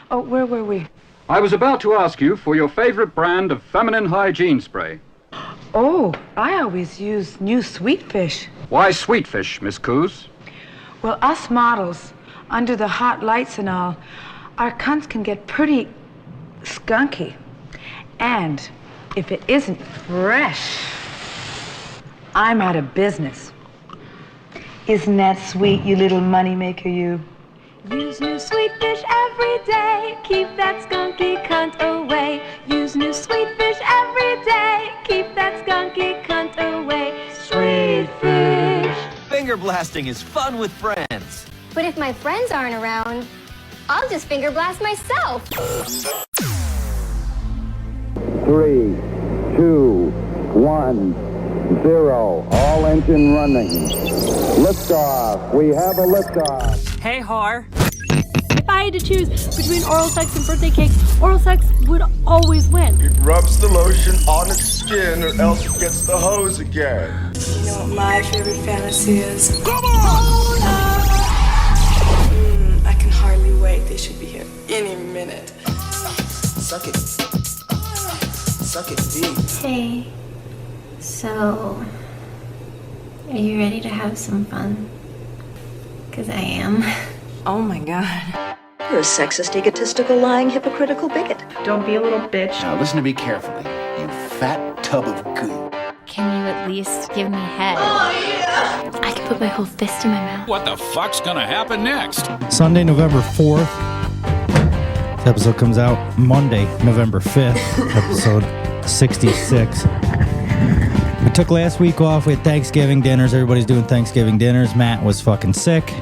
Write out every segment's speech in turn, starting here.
Oh, where were we? I was about to ask you for your favorite brand of feminine hygiene spray. Oh, I always use new Sweetfish. Why Sweetfish, Miss Coos? Well, us models, under the hot lights and all, our cunts can get pretty skunky. And if it isn't fresh, I'm out of business. Isn't that sweet, you little moneymaker, you? Use new Sweetfish every day. Keep that skunky cunt away. Use new Sweetfish every day. Keep that skunky cunt away. Sweetfish. Finger blasting is fun with friends. But if my friends aren't around, I'll just finger blast myself. 3, 2, 1, 0. All engine running. Liftoff. We have a liftoff. Hey, Har. If I had to choose between oral sex and birthday cake, oral sex would always win. It rubs the lotion on its skin or else it gets the hose again. You know what my favorite fantasy is? Come on! I can hardly wait. They should be here any minute. Suck it. Suck it deep. Hey, so are you ready to have some fun? Because I am. Oh my God. You're a sexist, egotistical, lying, hypocritical bigot. Don't be a little bitch. Now listen to me carefully, you fat tub of goo. Can you at least give me head? Oh, yeah! I can put my whole fist in my mouth. What the fuck's gonna happen next? Sunday, November 4th. This episode comes out Monday, November 5th. Episode 66. We took last week off. We had Thanksgiving dinners. Everybody's doing Thanksgiving dinners. Matt was fucking sick.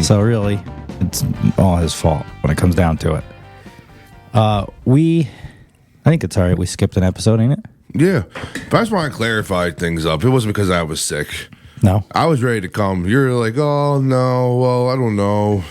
So really, it's all his fault when it comes down to it. I think it's all right. We skipped an episode, ain't it? Yeah. But I just want to clarify things up. It wasn't because I was sick. No. I was ready to come. You're like, oh, no, well, I don't know.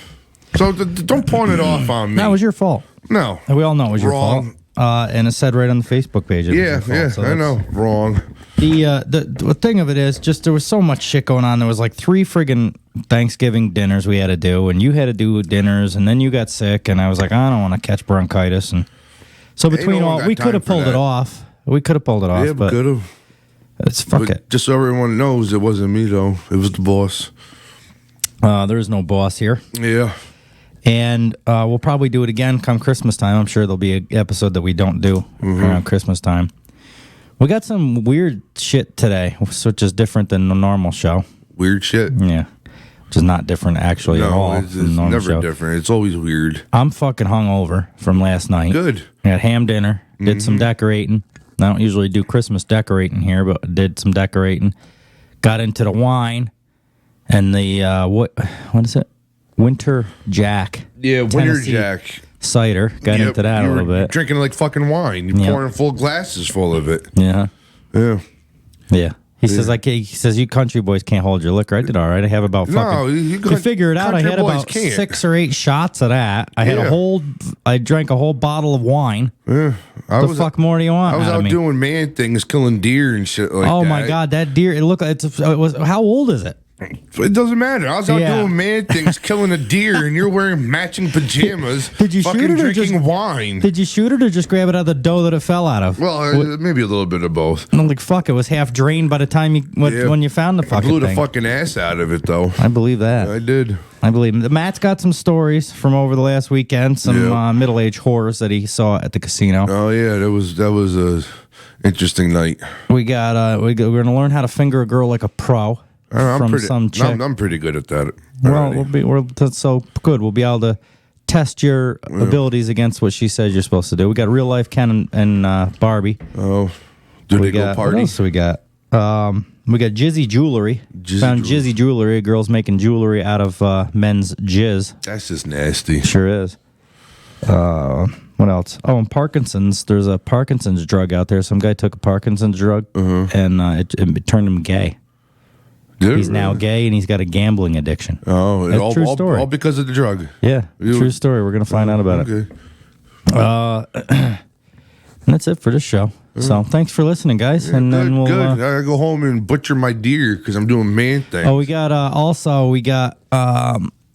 So don't pawn it off on me. That was your fault. No. We all know it was your Wrong. fault. And it said right on the Facebook page. I know. Wrong. The thing of it is, just there was so much shit going on. There was like 3 friggin' Thanksgiving dinners we had to do, and you had to do dinners, and then you got sick, and I was like, I don't want to catch bronchitis, and so between all, we could have pulled it off. We could have pulled it off, but could have. Fuck it. Just so everyone knows, it wasn't me though. It was the boss. There is no boss here. Yeah. And we'll probably do it again come Christmas time. I'm sure there'll be an episode that we don't do around Christmas time. We got some weird shit today, which is different than the normal show. Weird shit? Yeah. Which is not different actually at all. It's never different. It's always weird. I'm fucking hungover from last night. Good. We had ham dinner, did some decorating. I don't usually do Christmas decorating here, but did some decorating. Got into the wine and the, what is it? Winter Jack. Yeah, Winter Tennessee Jack. Cider. Got into that a little bit. Drinking like fucking wine. You're pouring full glasses full of it. Yeah. Yeah. Yeah. He says, you country boys can't hold your liquor. I did all right. I have about fucking... you figure it out. I had about 6 or 8 shots of that. I drank a whole bottle of wine. Yeah. What the fuck more do you want? I was out doing man things, killing deer and shit like that. Oh my God, that deer! How old is it? It doesn't matter. I was out doing man things, killing a deer, and you're wearing matching pajamas. Did you shoot it or drinking wine? Did you shoot it or just grab it out of the dough that it fell out of? Well, maybe a little bit of both. I'm like, fuck, it was half drained by the time when you found the fucking thing. I blew the fucking ass out of it, though. I believe that. I did. I believe it. Matt's got some stories from over the last weekend, some middle-aged horrors that he saw at the casino. Oh yeah, that was a interesting night. We're gonna learn how to finger a girl like a pro. I'm pretty good at that. Well, that's so good. We'll be able to test your abilities against what she says you're supposed to do. We got real life Ken and Barbie. Oh, do they go party? What else do we got? We got Jizzy jewelry. Found Jizzy jewelry. A girl's making jewelry out of men's jizz. That's just nasty. Sure is. What else? Oh, and Parkinsons. There's a Parkinsons drug out there. Some guy took a Parkinsons drug and it turned him gay. He's now gay and he's got a gambling addiction. Oh, that's true story. All because of the drug. Yeah, true story. We're gonna find out about it. And that's it for this show. So thanks for listening, guys. Yeah, and then we'll. I gotta go home and butcher my deer because I'm doing man things. Oh, we got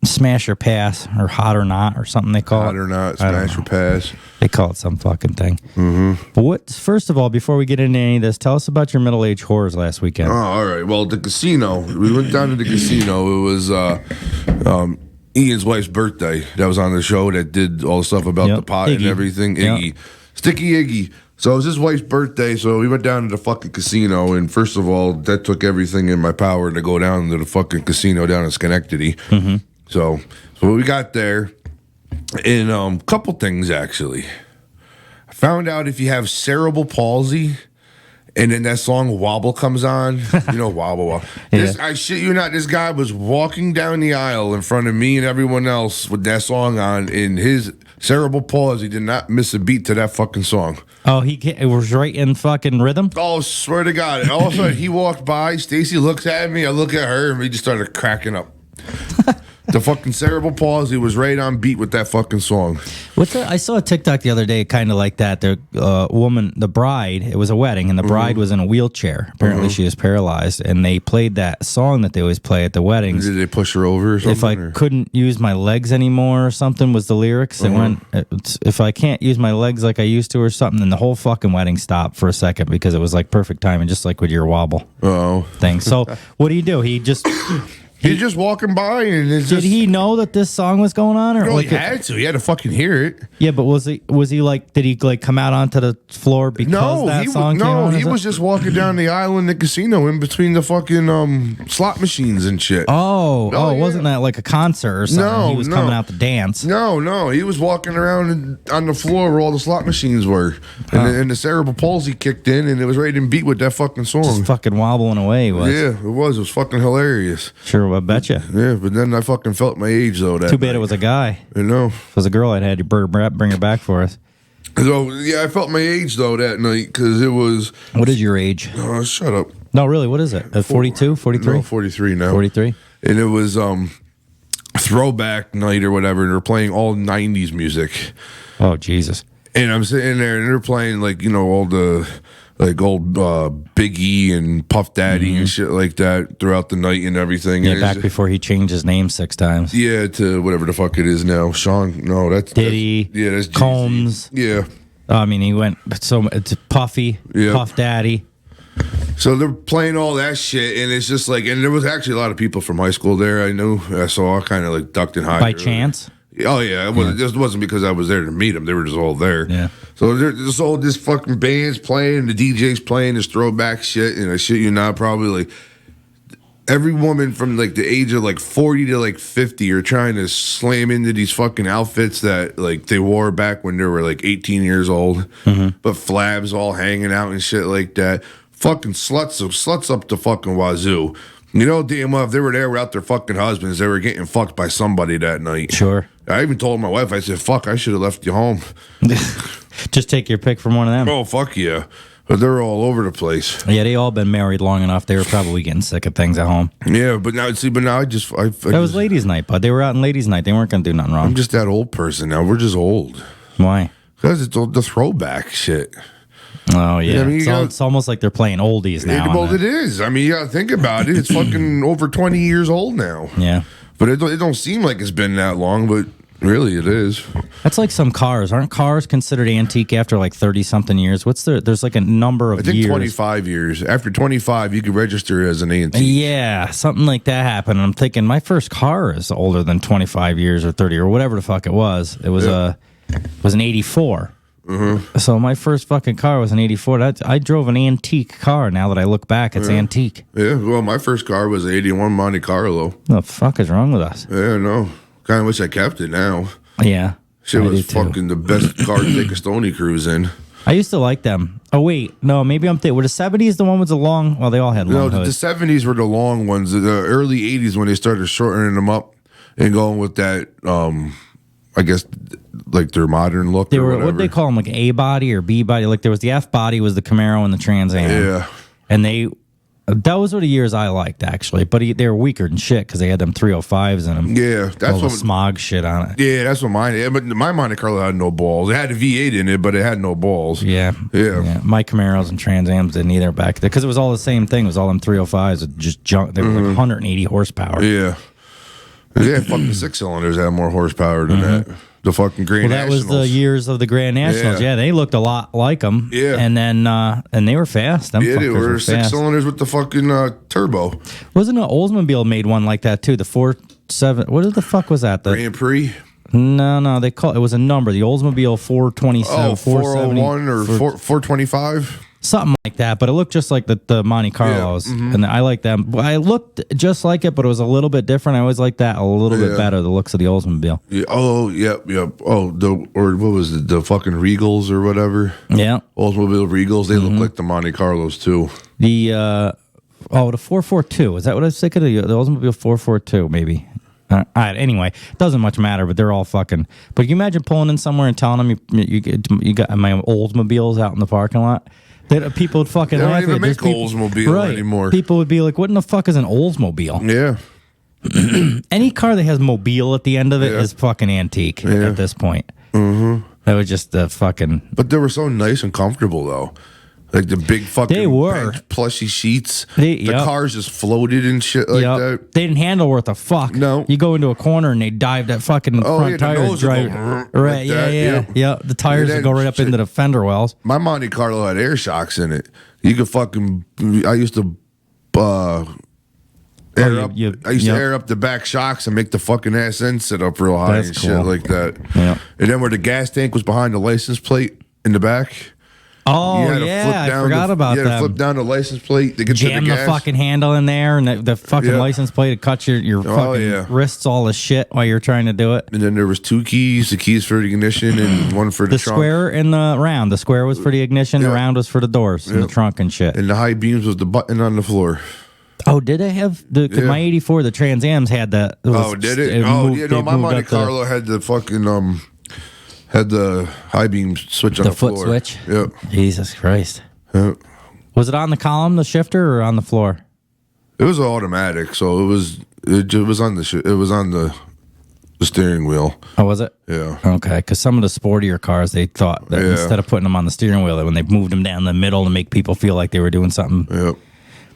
Smash or Pass, or Hot or Not, or something they call it. Hot or Not, Smash or Pass. They call it some fucking thing. Mm-hmm. But first of all, before we get into any of this, tell us about your middle-aged horrors last weekend. Oh, all right. Well, the casino. We went down to the casino. It was Ian's wife's birthday. That was on the show that did all the stuff about the pot Iggy. and everything. Iggy. Yep. Sticky Iggy. So it was his wife's birthday, so we went down to the fucking casino, and first of all, that took everything in my power to go down to the fucking casino down in Schenectady. Mm-hmm. So we got there, and couple things, actually. I found out if you have cerebral palsy, and then that song Wobble comes on, you know, Wobble Wobble. Yeah. I shit you not, this guy was walking down the aisle in front of me and everyone else with that song on, and his cerebral palsy did not miss a beat to that fucking song. Oh, it was right in fucking rhythm? Oh, swear to God. All of a sudden, he walked by, Stacy looks at me, I look at her, and we just started cracking up. The fucking cerebral palsy was right on beat with that fucking song. I saw a TikTok the other day, kind of like that. The woman, the bride, it was a wedding, and the bride was in a wheelchair. Apparently, she was paralyzed, and they played that song that they always play at the weddings. Did they push her over or something? If I couldn't use my legs anymore or something was the lyrics. It went, if I can't use my legs like I used to or something, then the whole fucking wedding stopped for a second because it was like perfect timing, just like with your wobble thing. So what do? He's just walking by, and did he know that this song was going on, or no, he had to? He had to fucking hear it. Yeah, but was he like? Did he like come out onto the floor because that song came on? He was just walking down the aisle in the casino in between the fucking slot machines and shit. Wasn't that like a concert or something? No, he was coming out to dance. No, he was walking around on the floor where all the slot machines were, and the cerebral palsy kicked in, and it was right in beat with that fucking song. Just fucking wobbling away. Yeah, it was. It was fucking hilarious. Sure. I bet you. Yeah, but then I fucking felt my age, though. Too bad it was a guy. I know. If it was a girl, I'd had you bring her back for us. So, yeah, I felt my age, though, that night, because it was... What is your age? Oh, shut up. No, really, what is it? 42, 43? No, 43 now. 43? And it was throwback night or whatever, and they're playing all 90s music. Oh, Jesus. And I'm sitting there, and they're playing, like, you know, all the... like old Big E and Puff Daddy and shit like that throughout the night and everything. Yeah, and back before he changed his name 6 times. Yeah, to whatever the fuck it is now. Sean, no, that's... Diddy. That's Combs. Yeah. I mean, he went it's Puffy, Puff Daddy. So they're playing all that shit, and it's just like... And there was actually a lot of people from high school there. I saw kind of like ducked and hided. By chance? Oh, yeah. It just wasn't because I was there to meet them. They were just all there. Yeah. So there's all this fucking bands playing, the DJ's playing this throwback shit, and I shit you not, probably like every woman from like the age of like 40 to like 50 are trying to slam into these fucking outfits that like they wore back when they were like 18 years old, but flabs all hanging out and shit like that. Fucking sluts up the fucking wazoo. You know, damn well, if they were there without their fucking husbands, they were getting fucked by somebody that night. Sure. I even told my wife, I said, fuck, I should have left you home. Just take your pick from one of them. Oh, fuck yeah. But they're all over the place. Yeah, they all been married long enough. They were probably getting sick of things at home. Yeah, but now I just... That was ladies' night, bud. They were out in ladies' night. They weren't going to do nothing wrong. I'm just that old person now. We're just old. Why? Because it's all the throwback shit. Oh, yeah. I mean, it's almost like they're playing oldies now. Well, it is. I mean, you got to think about it. It's fucking over 20 years old now. Yeah. But it don't seem like it's been that long, but really it is. That's like some cars. Aren't cars considered antique after like 30-something years? There's like a number of years. I think 25 years. After 25, you could register as an antique. Yeah, something like that happened. And I'm thinking my first car is older than 25 years or 30 or whatever the fuck it was. It was an 84. So my first fucking car was an 84. I drove an antique car. Now that I look back, it's antique. Yeah, well, my first car was an 81 Monte Carlo. What the fuck is wrong with us? Yeah, no. Kind of wish I kept it now. Yeah. Shit was fucking the best car to take a Stony cruise in. I used to like them. Oh, wait. No, maybe I'm thinking. Were the 70s the one with the long? Well, they all had long hoods. The 70s were the long ones. The early 80s when they started shortening them up and going with that, I guess, like their modern look. They were, what they call them, like A body or B body? Like there was the F body was the Camaro and the Trans Am. Yeah. And those were the years I liked, actually. But they were weaker than shit because they had them 305s in them. Yeah. That's what smog shit on it. Yeah, that's what mine had. But my Monte Carlo had no balls. It had a V8 in it, but it had no balls. Yeah. My Camaros and Trans Ams didn't either back there because it was all the same thing. It was all them 305s with just junk. They were like 180 horsepower. Yeah. Yeah, fucking 6-cylinders had more horsepower than that. The fucking Grand Nationals. That was the years of the Grand Nationals. Yeah, they looked a lot like them. Yeah. And then, and they were fast. Them Yeah, they fuckers were fast. 6-cylinders with the fucking turbo. Wasn't an Oldsmobile made one like that too? The 47. What the fuck was that? The Grand Prix? No, they call it was a number. The Oldsmobile 427, 401 or 425? Something like that, but it looked just like the Monte Carlos, and I like them. I looked just like it, but it was a little bit different. I always liked that a little bit better. The looks of the Oldsmobile. Yeah. Oh, yep. Oh, what was it? The fucking Regals or whatever. Yeah, Oldsmobile Regals. They look like the Monte Carlos too. The 442. Is that what I was thinking of? The Oldsmobile 442, maybe. All right, anyway, doesn't much matter, but they're all fucking. But can you imagine pulling in somewhere and telling them you got my Oldsmobiles out in the parking lot? That people would fucking They don't laugh even at make just Oldsmobile anymore. People would be like, "What in the fuck is an Oldsmobile?" Yeah. Any car that has mobile at the end of it is fucking antique at this point. Mm-hmm. That was just the fucking. But they were so nice and comfortable though. Like the big fucking They were. plushy sheets. The cars just floated and shit like that. They didn't handle worth a fuck. No. You go into a corner and they dive that fucking front tires drive. Right, yeah. The tires will go right up into the fender wells. My Monte Carlo had air shocks in it. You could fucking. I used to air up. I used to air up the back shocks and make the fucking ass end sit up real high and shit like that. Yeah. And then where the gas tank was behind the license plate in the back. Oh, yeah, I forgot about that. You had to flip down the license plate to get Jam to the the gas. fucking handle in there, and the fucking license plate to cut your fucking wrists all the shit while you're trying to do it. And then there was 2 keys, the keys for the ignition and one for the trunk. Square and the round. The square was for the ignition, the round was for the doors and the trunk and shit. And the high beams was the button on the floor. Oh, did they have my 84, the Trans Am's had that. Did it? My Monte Carlo had the fucking had the high beam switch on the floor. The foot switch? Yep. Jesus Christ. Yep. Was it on the column, the shifter, or on the floor? It was automatic, so it was on the steering wheel. Oh, was it? Yeah. Okay, because some of the sportier cars, they thought that instead of putting them on the steering wheel, that when they moved them down the middle to make people feel like they were doing something. Yep.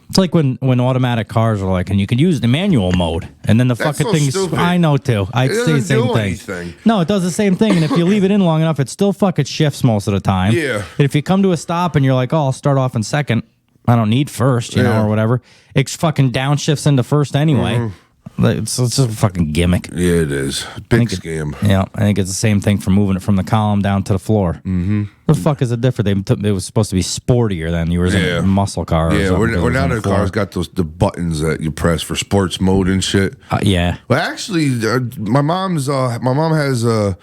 It's like when automatic cars are like, and you can use the manual mode, and then the That's fucking so thing. stupid. I know too. I'd It say the doesn't same do thing. anything. No, it does the same thing, and if you leave it in long enough, it still fucking shifts most of the time. Yeah. And if you come to a stop and you're like, oh, I'll start off in second, I don't need first, you know, or whatever. It fucking downshifts into first anyway. It's just a fucking gimmick. Yeah, it is. Big scam. I think it's the same thing for moving it from the column down to the floor. Mm-hmm. The fuck is it different? It was supposed to be sportier than you were in a muscle car. Yeah, or now the car's got the buttons that you press for sports mode and shit. Yeah. Well, actually, my mom has a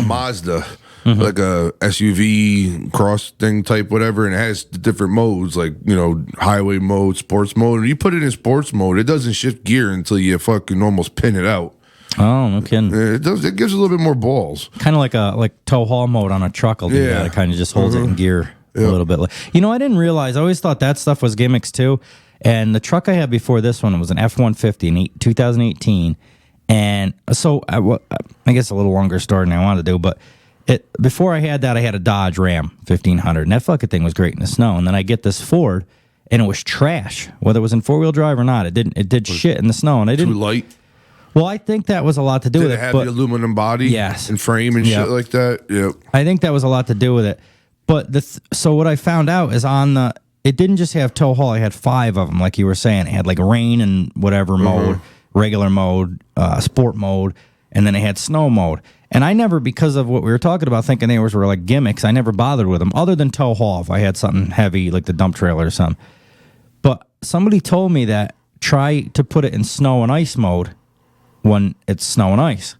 Mazda. Like a SUV cross thing type, whatever, and it has the different modes, like, highway mode, sports mode. And you put it in sports mode, it doesn't shift gear until you fucking almost pin it out. Oh, no kidding. It does. It gives a little bit more balls. Kind of like tow haul mode on a truck will do that. It kind of just holds it in gear a little bit. I didn't realize. I always thought that stuff was gimmicks too. And the truck I had before this one was an F-150 in 2018. And so I guess a little longer story than I wanted to do, but before I had that, I had a Dodge Ram 1500, and that fucking thing was great in the snow. And then I get this Ford, and it was trash, whether it was in 4-wheel drive or not. It did shit in the snow, and I didn't. Too light. Well, I think that was a lot to do with it. Did it have the aluminum body? And frame and shit like that? Yep. I think that was a lot to do with it. But so what I found out is it didn't just have tow haul. I had 5 of them, like you were saying. It had like rain and whatever mode, regular mode, sport mode, and then it had snow mode. And I never, because of what we were talking about, thinking they were like gimmicks, I never bothered with them, other than tow haul if I had something heavy, like the dump trailer or something. But somebody told me that try to put it in snow and ice mode when it's snow and ice.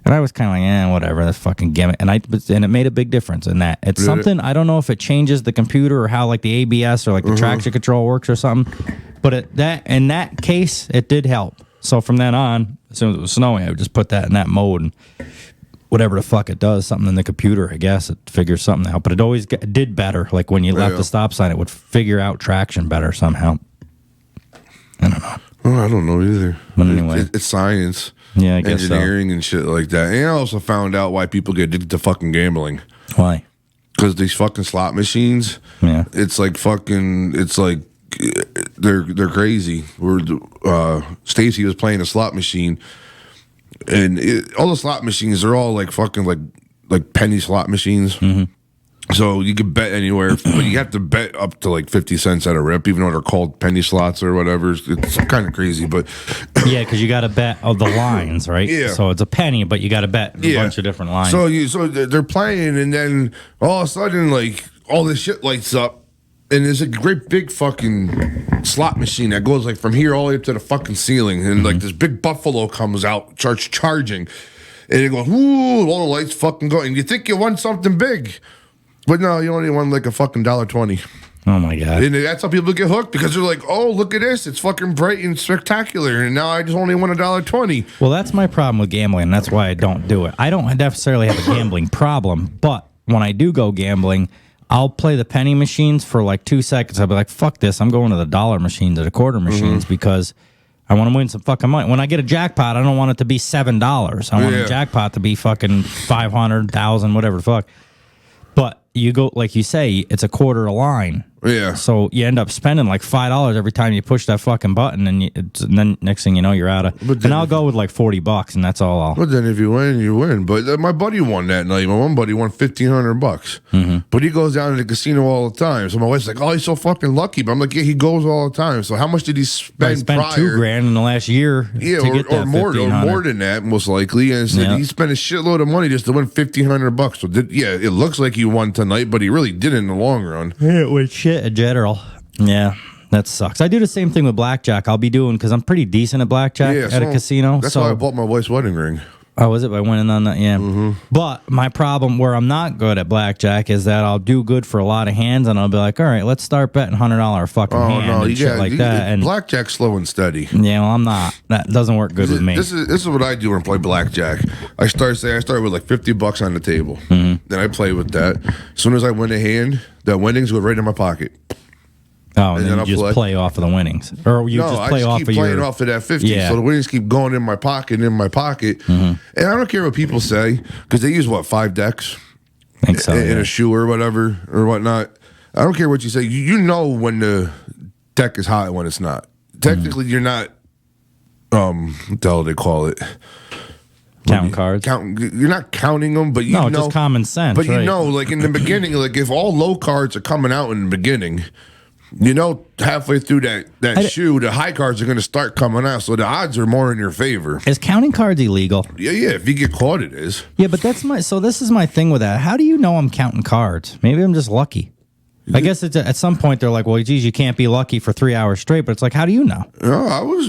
And I was kind of like, whatever, that's fucking gimmick. And it made a big difference in that. It's something, I don't know if it changes the computer or how like the ABS or like the traction control works or something. But in that case, it did help. So from then on, as soon as it was snowing, I would just put that in that mode and whatever the fuck it does, something in the computer, I guess, it figures something out. But it always did better. Like when you left the stop sign, it would figure out traction better somehow. I don't know. Well, I don't know either. But anyway. It's science. Yeah, I guess engineering and shit like that. And I also found out why people get addicted to fucking gambling. Why? Because these fucking slot machines, it's like they're crazy. Stacy was playing a slot machine, and all the slot machines are all like fucking like penny slot machines. Mm-hmm. So you can bet anywhere, but you have to bet up to like 50 cents at a rip, even though they're called penny slots or whatever. It's kind of crazy, but yeah, because you got to bet the lines, right? Yeah. So it's a penny, but you got to bet a bunch of different lines. So they're playing, and then all of a sudden, like all this shit lights up, and there's a great big fucking slot machine that goes like from here all the way up to the fucking ceiling, and like this big buffalo comes out, starts charging, and it goes, ooh, all the lights fucking go, and you think you won something big. But no, you only won like a fucking $1.20. Oh my God. And that's how people get hooked, because they're like, oh, look at this. It's fucking bright and spectacular. And now I just only won $1.20. Well, that's my problem with gambling, and that's why I don't do it. I don't necessarily have a gambling problem, but when I do go gambling, I'll play the penny machines for like 2 seconds. I'll be like, fuck this. I'm going to the dollar machines or the quarter machines because I want to win some fucking money. When I get a jackpot, I don't want it to be $7. I want a jackpot to be fucking 500, 1,000, whatever the fuck. But you go, like you say, it's a quarter a line. Yeah. So you end up spending like $5 every time you push that fucking button, and then next thing you know, you're out of. And I'll go with like $40, and that's all. But then if you win, you win. But my buddy won that night. My one buddy won $1,500. Mm-hmm. But he goes down to the casino all the time. So my wife's like, "Oh, he's so fucking lucky." But I'm like, "Yeah, he goes all the time." So how much did he spend? He spent prior? $2,000 in the last year. Yeah, to get that more than that, most likely. And said he spent a shitload of money just to win $1,500. So it looks like he won tonight, but he really did in the long run. Yeah, with shit in general. Yeah, that sucks. I do the same thing with blackjack. I'll be doing, because I'm pretty decent at blackjack at a casino. That's why I bought my wife's wedding ring. Oh, was it by winning on that? Yeah. Mm-hmm. But my problem where I'm not good at blackjack is that I'll do good for a lot of hands, and I'll be like, all right, let's start betting $100 fucking hand and shit like that. And blackjack's slow and steady. Yeah, well, I'm not. That doesn't work good with me. This is what I do when I play blackjack. I start with like $50 on the table. Mm-hmm. Then I play with that. As soon as I win a hand, the winnings go right in my pocket. Oh, and then you just play off of the winnings, or you just play off of your. I keep playing off of that 50, so the winnings keep going in my pocket, mm-hmm. And I don't care what people say, because they use 5 decks, I think so, in a shoe or whatever or whatnot. I don't care what you say. You know when the deck is hot and when it's not. Technically, you're not. What the hell do they call it? Counting cards. You're not counting them, but you know, just common sense. But you know, like in the beginning, like if all low cards are coming out in the beginning. You know, halfway through that shoe, the high cards are going to start coming out, so the odds are more in your favor. Is counting cards illegal? Yeah. If you get caught, it is. Yeah, but this is my thing with that. How do you know I'm counting cards? Maybe I'm just lucky. I guess it's at some point they're like, well, geez, you can't be lucky for 3 hours straight. But it's like, how do you know? No, I was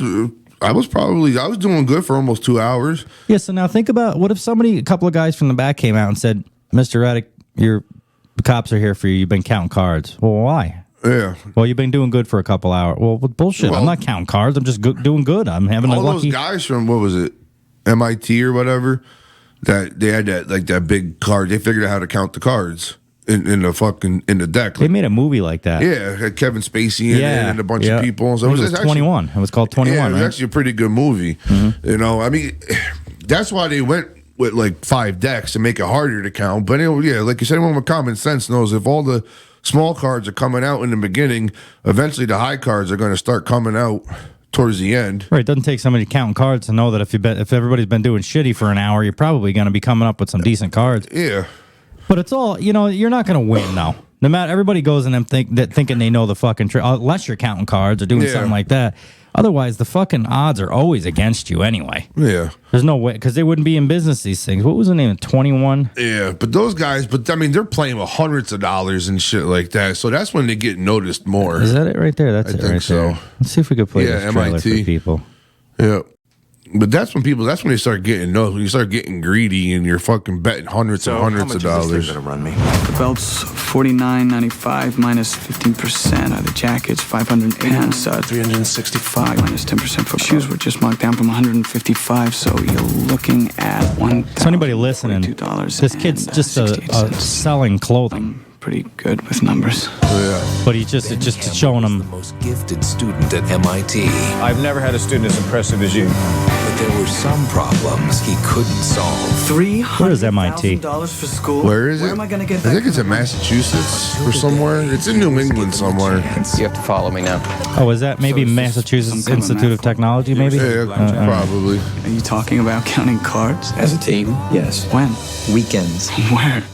doing good for almost 2 hours. Yeah. So now think about, what if a couple of guys from the back came out and said, Mr. Reddick, the cops are here for you. You've been counting cards. Well, why? Yeah. Well, you've been doing good for a couple hours. Well, bullshit. I'm not counting cards. I'm just doing good. I'm having a lucky. All those guys from, what was it, MIT or whatever, that they had that big card. They figured out how to count the cards in the deck. They made a movie like that. Yeah, had Kevin Spacey in it and a bunch of people. So it was 21. It was called 21. Yeah, it was actually a pretty good movie. Mm-hmm. You know, I mean, that's why they went with like 5 decks to make it harder to count. But anyway, like you said, anyone with common sense knows if all the small cards are coming out in the beginning, eventually the high cards are going to start coming out towards the end. Right. It doesn't take somebody counting cards to know that if everybody's been doing shitty for an hour, you're probably going to be coming up with some decent cards. Yeah. But it's all, you're not going to win, though. No matter, everybody goes in them thinking they know the fucking trick, unless you're counting cards or doing something like that. Otherwise, the fucking odds are always against you anyway. Yeah. There's no way, because they wouldn't be in business, these things. What was the name? 21? Yeah, but those guys, they're playing with hundreds of dollars and shit like that. So that's when they get noticed more. Is that it right there? That's I it think right so. there. Let's see if we could play this trailer MIT. for people. Yeah. But that's when they start getting noticed. When you start getting greedy and you're fucking betting hundreds and hundreds of dollars. So how much is this thing gonna run me? The belt's $49.95 minus 15%. The jacket's $508. Pants $365 minus 10% for shoes were just marked down from $155. So you're looking at $1,042. So anybody listening, this kid's just selling clothing. pretty good with numbers. Yeah. But he's just showing him. The most gifted student at MIT. I've never had a student as impressive as you. But there were some problems he couldn't solve. Where is MIT? $300,000 for school. Where is it? Where am I gonna get I think it's in Massachusetts or somewhere. It's in New England somewhere. You have to follow me now. Oh, is that maybe Massachusetts Institute of Technology? Maybe. Yeah, probably. Are you talking about counting cards? As a team, yes. When? Weekends. Where?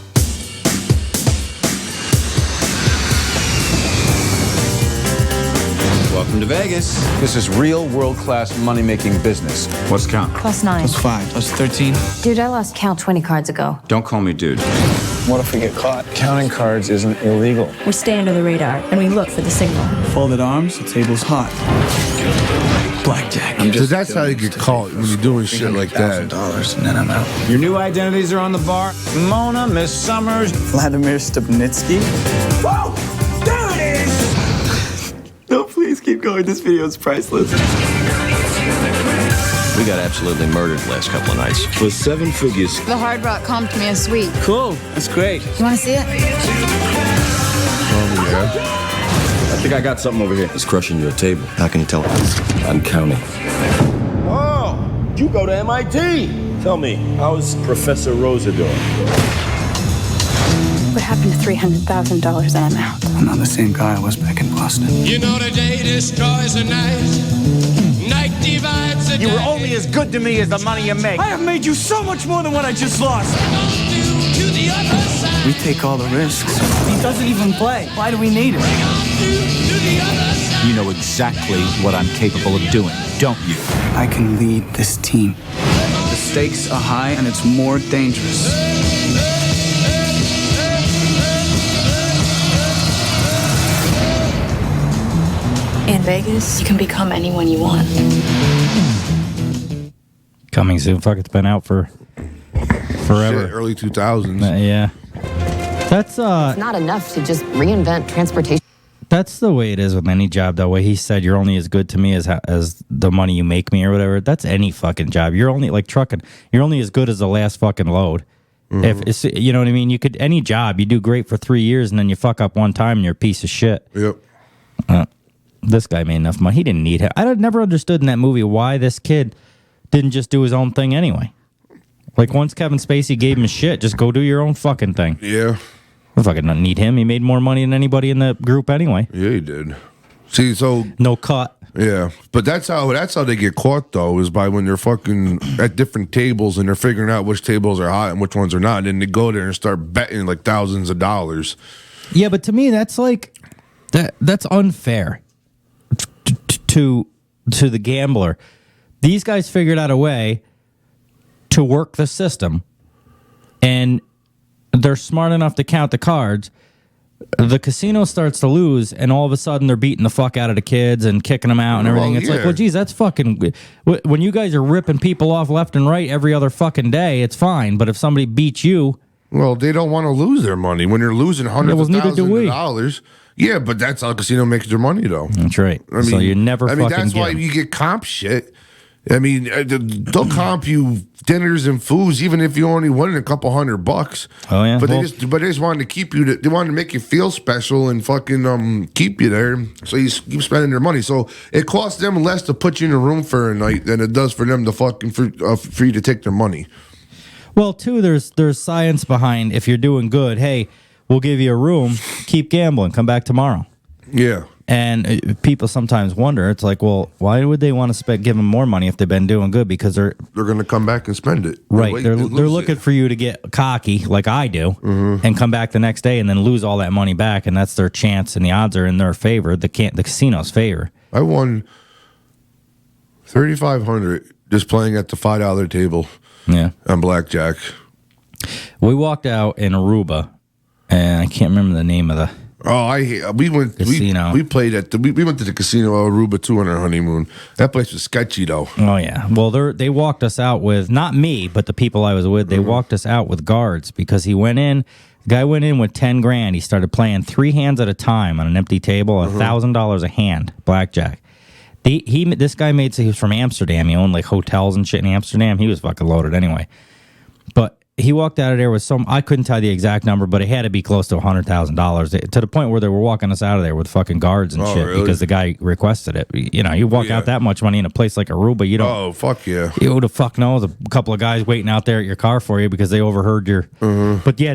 Welcome to Vegas. This is real world-class money-making business. What's the count? +9. +5. +13. Dude, I lost count 20 cards ago. Don't call me dude. What if we get caught? Counting cards isn't illegal. We stay under the radar and we look for the signal. Folded arms, the table's hot. Blackjack. So that's how you get caught when you're doing shit like that. $1,000 and then I'm out. Your new identities are on the bar. Mona, Miss Summers. Vladimir Stupnitsky. Whoa! There it is! No, please keep going. This video is priceless. We got absolutely murdered the last couple of nights. For 7 figures. The Hard Rock comped me a suite. Cool. That's great. You want to see it? Oh, yeah. I think I got something over here. He's crushing your table. How can you tell? I'm counting. Oh, you go to MIT. Tell me, how's Professor Rosa doing? What happened to $300,000 and I'm out? I'm not the same guy I was back in Boston. You know the day destroys the night. Night divides the day. You were only as good to me as the money you make. I have made you so much more than what I just lost. We take all the risks. He doesn't even play. Why do we need him? You know exactly what I'm capable of doing, don't you? I can lead this team. The stakes are high and it's more dangerous. In Vegas, you can become anyone you want. Coming soon. Fuck, it's been out for forever. Shit, early 2000s. Yeah. That's It's not enough to just reinvent transportation. That's the way it is with any job. That way he said, "You're only as good to me as the money you make me," or whatever. That's any fucking job. You're only like trucking. You're only as good as the last fucking load. If it's, you know what I mean, you could any job you do great for 3 years and then you fuck up one time and you're a piece of shit. Yep. This guy made enough money. He didn't need it. I never understood in that movie why this kid didn't just do his own thing anyway. Like once Kevin Spacey gave him shit, just go do your own fucking thing. Yeah. I fucking don't need him. He made more money than anybody in the group anyway. Yeah, he did. See, so no cut. Yeah, but that's how they get caught though, is by when they're fucking at different tables and they're figuring out which tables are hot and which ones are not, and then they go there and start betting like thousands of dollars. Yeah, but to me that's like that's unfair to the gambler. These guys figured out a way to work the system, and they're smart enough to count the cards. The casino starts to lose, and all of a sudden they're beating the fuck out of the kids and kicking them out and everything. It's like, well, geez, that's fucking... When you guys are ripping people off left and right every other fucking day, it's fine. But if somebody beats you... Well, they don't want to lose their money. When you're losing hundreds of thousands of dollars... Yeah, but that's how the casino makes their money, though. That's right. I mean, so you never fucking that's why you get comp shit. I mean, they'll comp you dinners and foods even if you only win a couple $100. Oh yeah, but they just wanted to keep you. They wanted to make you feel special and fucking keep you there. So you keep spending their money. So it costs them less to put you in a room for a night than it does for them to fucking for you to take their money. Well, too, there's science behind if you're doing good. Hey, we'll give you a room. Keep gambling. Come back tomorrow. Yeah. And people sometimes wonder, it's like, well, why would they want to give them more money if they've been doing good? Because they're going to come back and spend it. Right. They're looking for you to get cocky like I do and come back the next day and then lose all that money back. And that's their chance, and the odds are in their favor, the casino's favor. I won $3,500 just playing at the $5 table on blackjack. We walked out in Aruba, and I can't remember the name of the... we went casino. We played at we went to the casino Aruba too on our honeymoon. That place was sketchy though. Oh yeah. Well, they walked us out with, not me, but the people I was with. They walked us out with guards because the guy went in with 10 grand. He started playing 3 hands at a time on an empty table, $1,000 a hand, blackjack. This guy he was from Amsterdam. He owned like hotels and shit in Amsterdam. He was fucking loaded anyway. But he walked out of there with I couldn't tell you the exact number, but it had to be close to $100,000 to the point where they were walking us out of there with fucking guards and shit because the guy requested it. You know, you walk out that much money in a place like Aruba, you don't. Oh, fuck yeah. Who the fuck knows? A couple of guys waiting out there at your car for you because they overheard your. But yeah,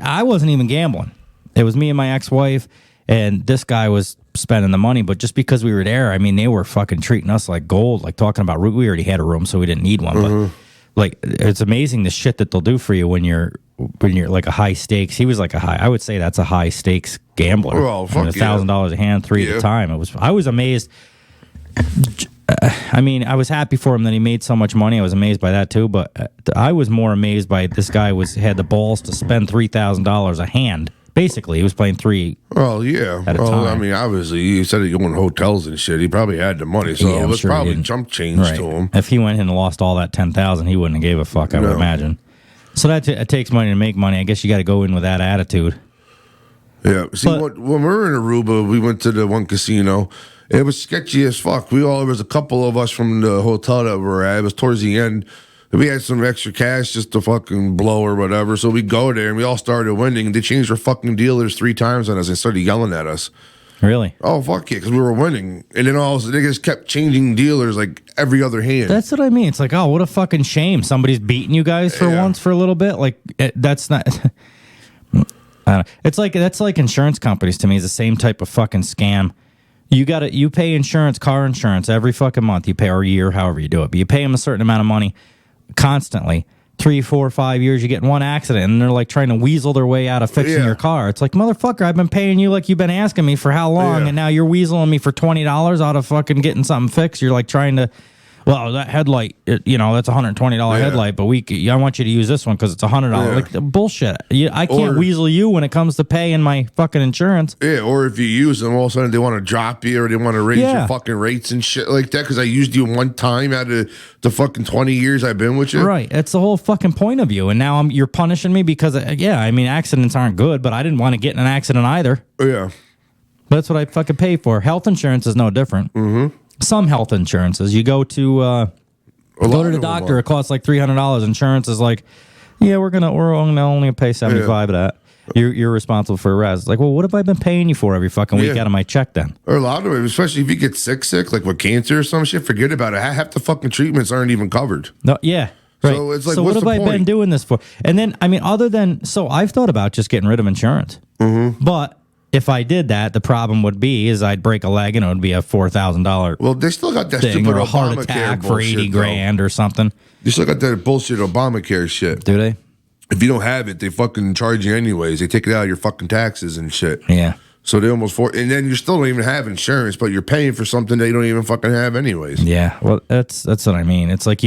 I wasn't even gambling. It was me and my ex-wife, and this guy was spending the money, but just because we were there, I mean, they were fucking treating us like gold, like talking about, we already had a room, so we didn't need one, but like, it's amazing the shit that they'll do for you when you're like a high stakes. He was like I would say that's a high stakes gambler. Well, fuck $1,000 a hand, 3 at a time. I was amazed. I mean, I was happy for him that he made so much money. I was amazed by that too, but I was more amazed by this guy had the balls to spend $3,000 a hand. Basically, he was playing 3. Well, yeah. At a time. I mean, obviously, he said he'd go in hotels and shit. He probably had the money, so it was probably chump change to him. If he went in and lost all that $10,000, he wouldn't have gave a fuck. I would imagine. So it takes money to make money. I guess you got to go in with that attitude. Yeah. See, when we were in Aruba, we went to the one casino. It was sketchy as fuck. There was a couple of us from the hotel that we were at. It was towards the end. We had some extra cash just to fucking blow or whatever. So we go there and we all started winning. And they changed their fucking dealers 3 times on us and started yelling at us. Really? Oh, fuck yeah, because we were winning. And then they just kept changing dealers like every other hand. That's what I mean. It's like, oh, what a fucking shame. Somebody's beating you guys for once for a little bit. Like, that's not... I don't know. That's like insurance companies to me. It's the same type of fucking scam. You pay insurance, car insurance every fucking month. You pay or year, however you do it. But you pay them a certain amount of money constantly. 3, 4, 5 years, you get in one accident, and they're like trying to weasel their way out of fixing your car. It's like, motherfucker, I've been paying you like you've been asking me for how long, and now you're weaseling me for $20 out of fucking getting something fixed. You're like trying to, well, that headlight, that's a $120 headlight, but I want you to use this one because it's $100. Like, bullshit. I can't weasel you when it comes to paying my fucking insurance. Yeah, or if you use them, all of a sudden they want to drop you or they want to raise your fucking rates and shit like that because I used you one time out of the fucking 20 years I've been with you. Right. That's the whole fucking point of you. And now you're punishing me because, accidents aren't good, but I didn't want to get in an accident either. Yeah. But that's what I fucking pay for. Health insurance is no different. Mm-hmm. Some health insurances, you go to the doctor, it costs like $300. Insurance is like, we're gonna only pay $75 of that. You're responsible for the rest. It's like, well, what have I been paying you for every fucking week out of my check then? Or a lot of it, especially if you get sick, like with cancer or some shit, forget about it. Half the fucking treatments aren't even covered. No, yeah. Right. So it's like, so what's what have the I been doing this for? And then, I mean, I've thought about just getting rid of insurance. Mm-hmm. But if I did that, the problem would be I'd break a leg and it would be a $4,000. Well, they still got that thing, stupid or a heart Obamacare attack for bullshit, $80,000 or something. They still got that bullshit Obamacare shit. Do they? If you don't have it, they fucking charge you anyways. They take it out of your fucking taxes and shit. Yeah. So they and then you still don't even have insurance, but you're paying for something they don't even fucking have anyways. Yeah. Well, that's what I mean. It's like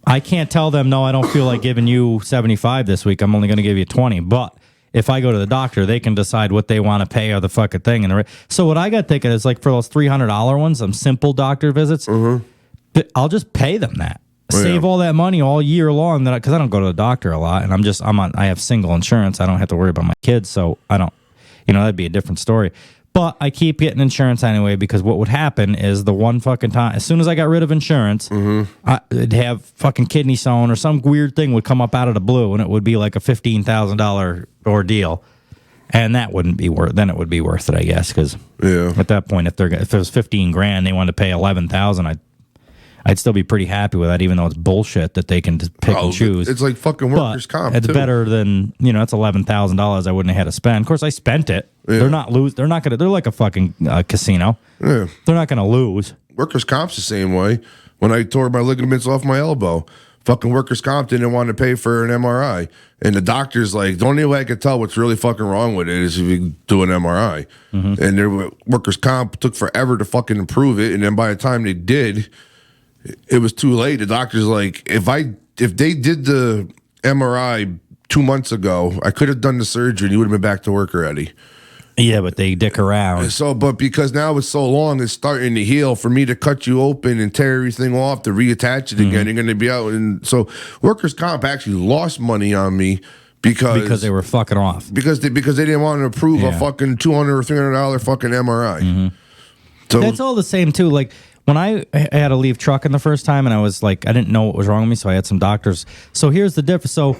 I can't tell them, no, I don't feel like giving you $75 this week. I'm only going to give you $20. But if I go to the doctor, they can decide what they want to pay or the fucking thing. So what I got thinking is like for those $300 ones, some simple doctor visits, I'll just pay them that. Save all that money all year long because I don't go to the doctor a lot, and I have single insurance. I don't have to worry about my kids, so I don't. That'd be a different story. But I keep getting insurance anyway because what would happen is the one fucking time, as soon as I got rid of insurance, I'd have fucking kidney stone or some weird thing would come up out of the blue, and it would be like a $15,000 ordeal, and that wouldn't be worth. Then it would be worth it, I guess, because at that point, if it was $15,000, they wanted to pay $11,000, I'd still be pretty happy with that, even though it's bullshit that they can just pick and choose. It's like fucking workers' comp. It's better than that's $11,000 I wouldn't have had to spend. Of course, I spent it. Yeah. They're not lose. They're not gonna. They're like a fucking casino. Yeah. They're not gonna lose. Workers' comp's the same way. When I tore my ligaments off my elbow, fucking workers' comp didn't want to pay for an MRI, and the doctor's like, the only way I could tell what's really fucking wrong with it is if you do an MRI. And their workers' comp took forever to fucking improve it, and then by the time they did, it was too late. The doctor's like, if they did the MRI 2 months ago, I could have done the surgery and you would have been back to work already. Yeah, but they dick around. So, but because now it's so long, it's starting to heal. For me to cut you open and tear everything off to reattach it again, you're going to be out. And so, workers' comp actually lost money on me because they were fucking off. Because they didn't want to approve a fucking $200 or $300 fucking MRI. So that's all the same too. Like when I had to leave trucking the first time, and I was like, I didn't know what was wrong with me, so I had some doctors. So here's the difference. So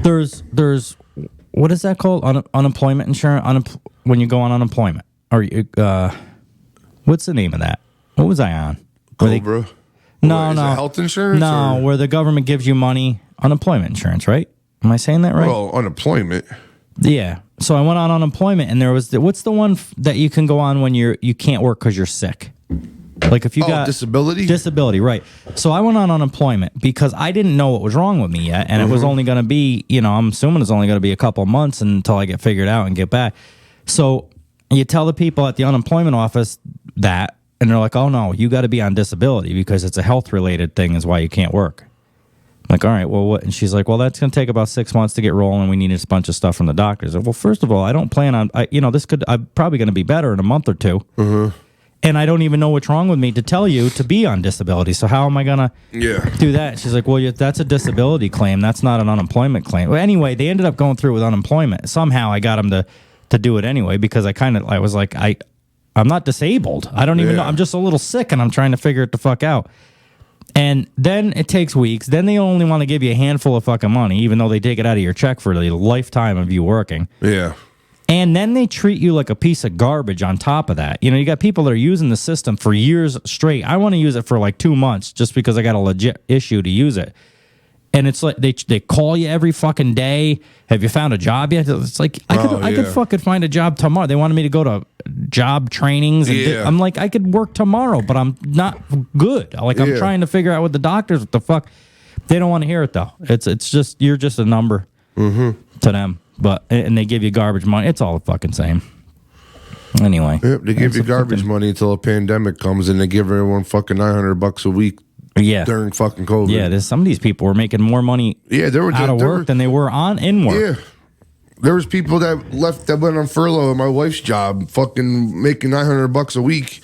there's what is that called? Unemployment insurance. When you go on unemployment, or what's the name of that? What was I on? Cobra. No. Health insurance? No, where the government gives you money. Unemployment insurance, right? Am I saying that right? Well, unemployment. Yeah. So I went on unemployment, and there was what's the one that you can go on when you can't work because you're sick? Like if you got disability? Disability, right. So I went on unemployment because I didn't know what was wrong with me yet, and it was only going to be, I'm assuming it's only going to be a couple of months until I get figured out and get back. So you tell the people at the unemployment office that, and they're like, oh no, you got to be on disability because it's a health-related thing is why you can't work. I'm like, all right, well, what? And she's like, well, that's going to take about 6 months to get rolling. We need a bunch of stuff from the doctors. Well, first of all, I don't plan on, I'm probably going to be better in a month or two. And I don't even know what's wrong with me to tell you to be on disability. So how am I going to do that? She's like, well, that's a disability claim. That's not an unemployment claim. Well, anyway, they ended up going through with unemployment. Somehow I got them to do it anyway because I was like, I'm not disabled. I don't even know. I'm just a little sick and I'm trying to figure it the fuck out. And then it takes weeks. Then they only want to give you a handful of fucking money, even though they take it out of your check for the lifetime of you working. Yeah. And then they treat you like a piece of garbage on top of that. You got people that are using the system for years straight. I want to use it for like 2 months just because I got a legit issue to use it. And it's like they call you every fucking day. Have you found a job yet? It's like I could fucking find a job tomorrow. They wanted me to go to job trainings. And I'm like, I could work tomorrow, but I'm not good. Like I'm trying to figure out with the doctors what the fuck. They don't want to hear it though. It's just you're just a number to them. But and they give you garbage money. It's all the fucking same. Anyway, they give you garbage money until a pandemic comes, and they give everyone fucking $900 a week. During fucking COVID. Yeah, some of these people were making more money out of work than they were in work. Yeah. There was people that went on furlough at my wife's job, fucking making $900 a week,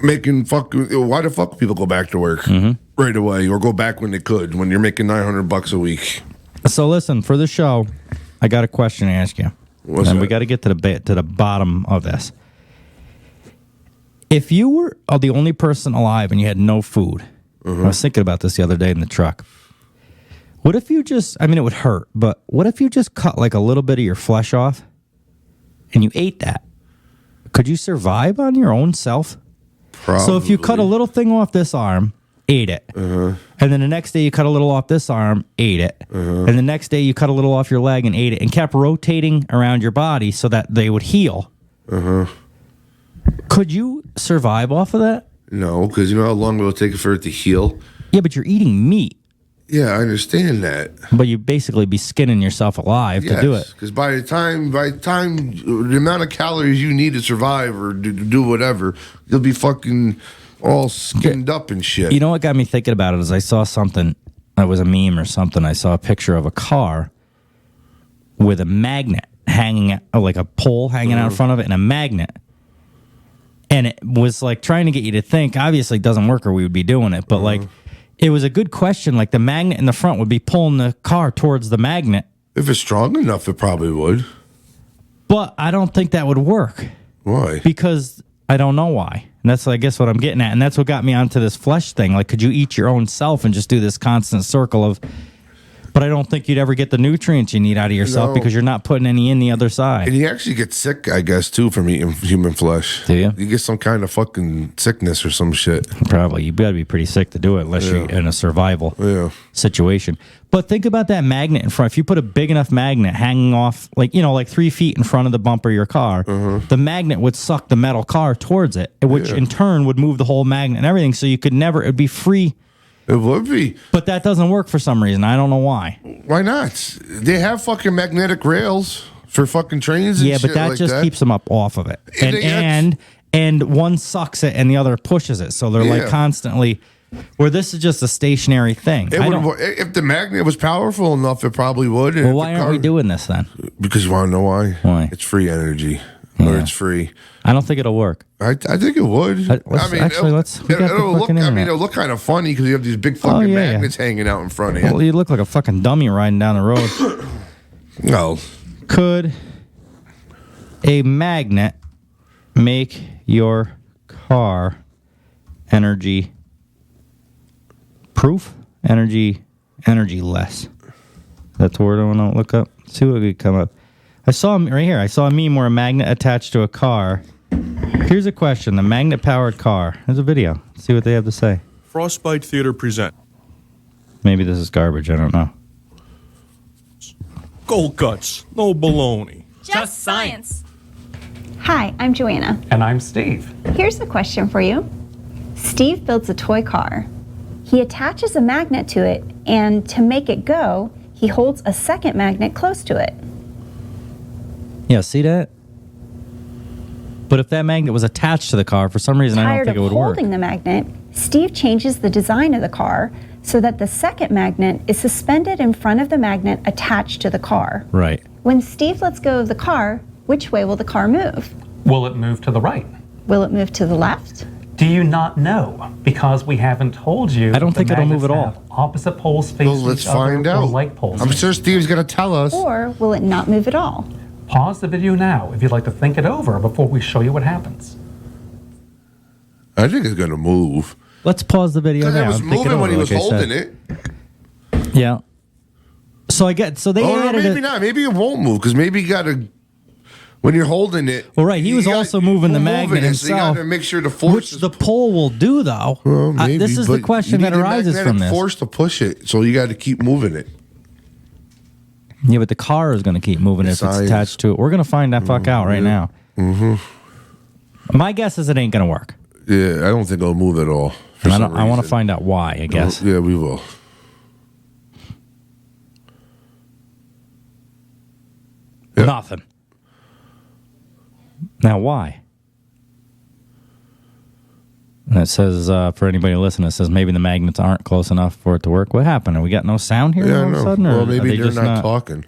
making fucking. Why the fuck people go back to work right away or go back when they could when you're making $900 a week? So listen, for the show, I got a question to ask you. We got to get to the bottom of this. If you were the only person alive and you had no food. I was thinking about this the other day in the truck. What if you just, it would hurt, but what if you just cut like a little bit of your flesh off and you ate that? Could you survive on your own self? Probably. So if you cut a little thing off this arm, ate it. And then the next day you cut a little off this arm, ate it. And the next day you cut a little off your leg and ate it and kept rotating around your body so that they would heal. Could you survive off of that? No, because you know how long it will take for it to heal? Yeah, but you're eating meat. Yeah, I understand that. But you basically be skinning yourself alive to do it. Because by the time the amount of calories you need to survive or do whatever, you'll be fucking all skinned up and shit. You know what got me thinking about it is I saw something, it was a meme or something. I saw a picture of a car with a magnet hanging, like a pole hanging out in front of it and a magnet. And it was like trying to get you to think, obviously it doesn't work or we would be doing it, but like it was a good question. Like the magnet in the front would be pulling the car towards the magnet. If it's strong enough, it probably would. But I don't think that would work. Why? Because I don't know why. And that's, I guess, what I'm getting at. And that's what got me onto this flesh thing. Like, could you eat your own self and just do this constant circle of... But I don't think you'd ever get the nutrients you need out of yourself because you're not putting any in the other side. And you actually get sick, I guess, too, from eating human flesh. Do you? You get some kind of fucking sickness or some shit. Probably. You gotta be pretty sick to do it unless you're in a survival situation. But think about that magnet in front. If you put a big enough magnet hanging off, like 3 feet in front of the bumper of your car, the magnet would suck the metal car towards it, which in turn would move the whole magnet and everything. So you could never, it'd be free. It would be. But that doesn't work for some reason. I don't know why. Why not? They have fucking magnetic rails for fucking trains and shit but that like just keeps them up off of it. And one sucks it and the other pushes it. So they're like constantly... Where this is just a stationary thing. If the magnet was powerful enough, it probably would. Well, why aren't we doing this then? Because you want to know why? Why? It's free energy. Or it's free. I don't think it'll work. I think it would. It'll look kind of funny because you have these big fucking magnets hanging out in front of you. Well, you look like a fucking dummy riding down the road. No. Could a magnet make your car energy proof, energy less. That's the word I want to look up. See what could come up. I saw right here. I saw a meme where a magnet attached to a car. Here's a question: the magnet-powered car. There's a video. Let's see what they have to say. Frostbite Theater present. Maybe this is garbage. I don't know. Cold cuts, no baloney. Just science. Hi, I'm Joanna. And I'm Steve. Here's a question for you. Steve builds a toy car. He attaches a magnet to it, and to make it go, he holds a second magnet close to it. Yeah, see that? But if that magnet was attached to the car, for some reason, I don't think it would work. Tired of holding the magnet, Steve changes the design of the car so that the second magnet is suspended in front of the magnet attached to the car. Right. When Steve lets go of the car, which way will the car move? Will it move to the right? Will it move to the left? Do you not know? Because we haven't told you. I don't think it'll move at all. Opposite poles facing let's each other find or out. like poles. I'm sure Steve's going to tell us. Or will it not move at all? Pause the video now if you'd like to think it over before we show you what happens. I think it's going to move. Let's pause the video now. Because it was moving when he was holding it. Yeah. So I get. So they added maybe not. Maybe it won't move because maybe you got to. When you're holding it. Well, right. He was also moving the magnet himself. So you got to make sure the force. Which the pole will do, though. Well, maybe, this is the question that arises from this. Force to push it, so you got to keep moving it. Yeah, but the car is going to keep moving if it's attached to it. We're going to find that fuck out right now. Mm-hmm. My guess is it ain't going to work. Yeah, I don't think it'll move at all. I want to find out why, I guess. Yeah, we will. Yep. Nothing. Now, why? And it says, for anybody listening, it says maybe the magnets aren't close enough for it to work. What happened? We got no sound here all of a sudden? Well, or maybe they're not talking.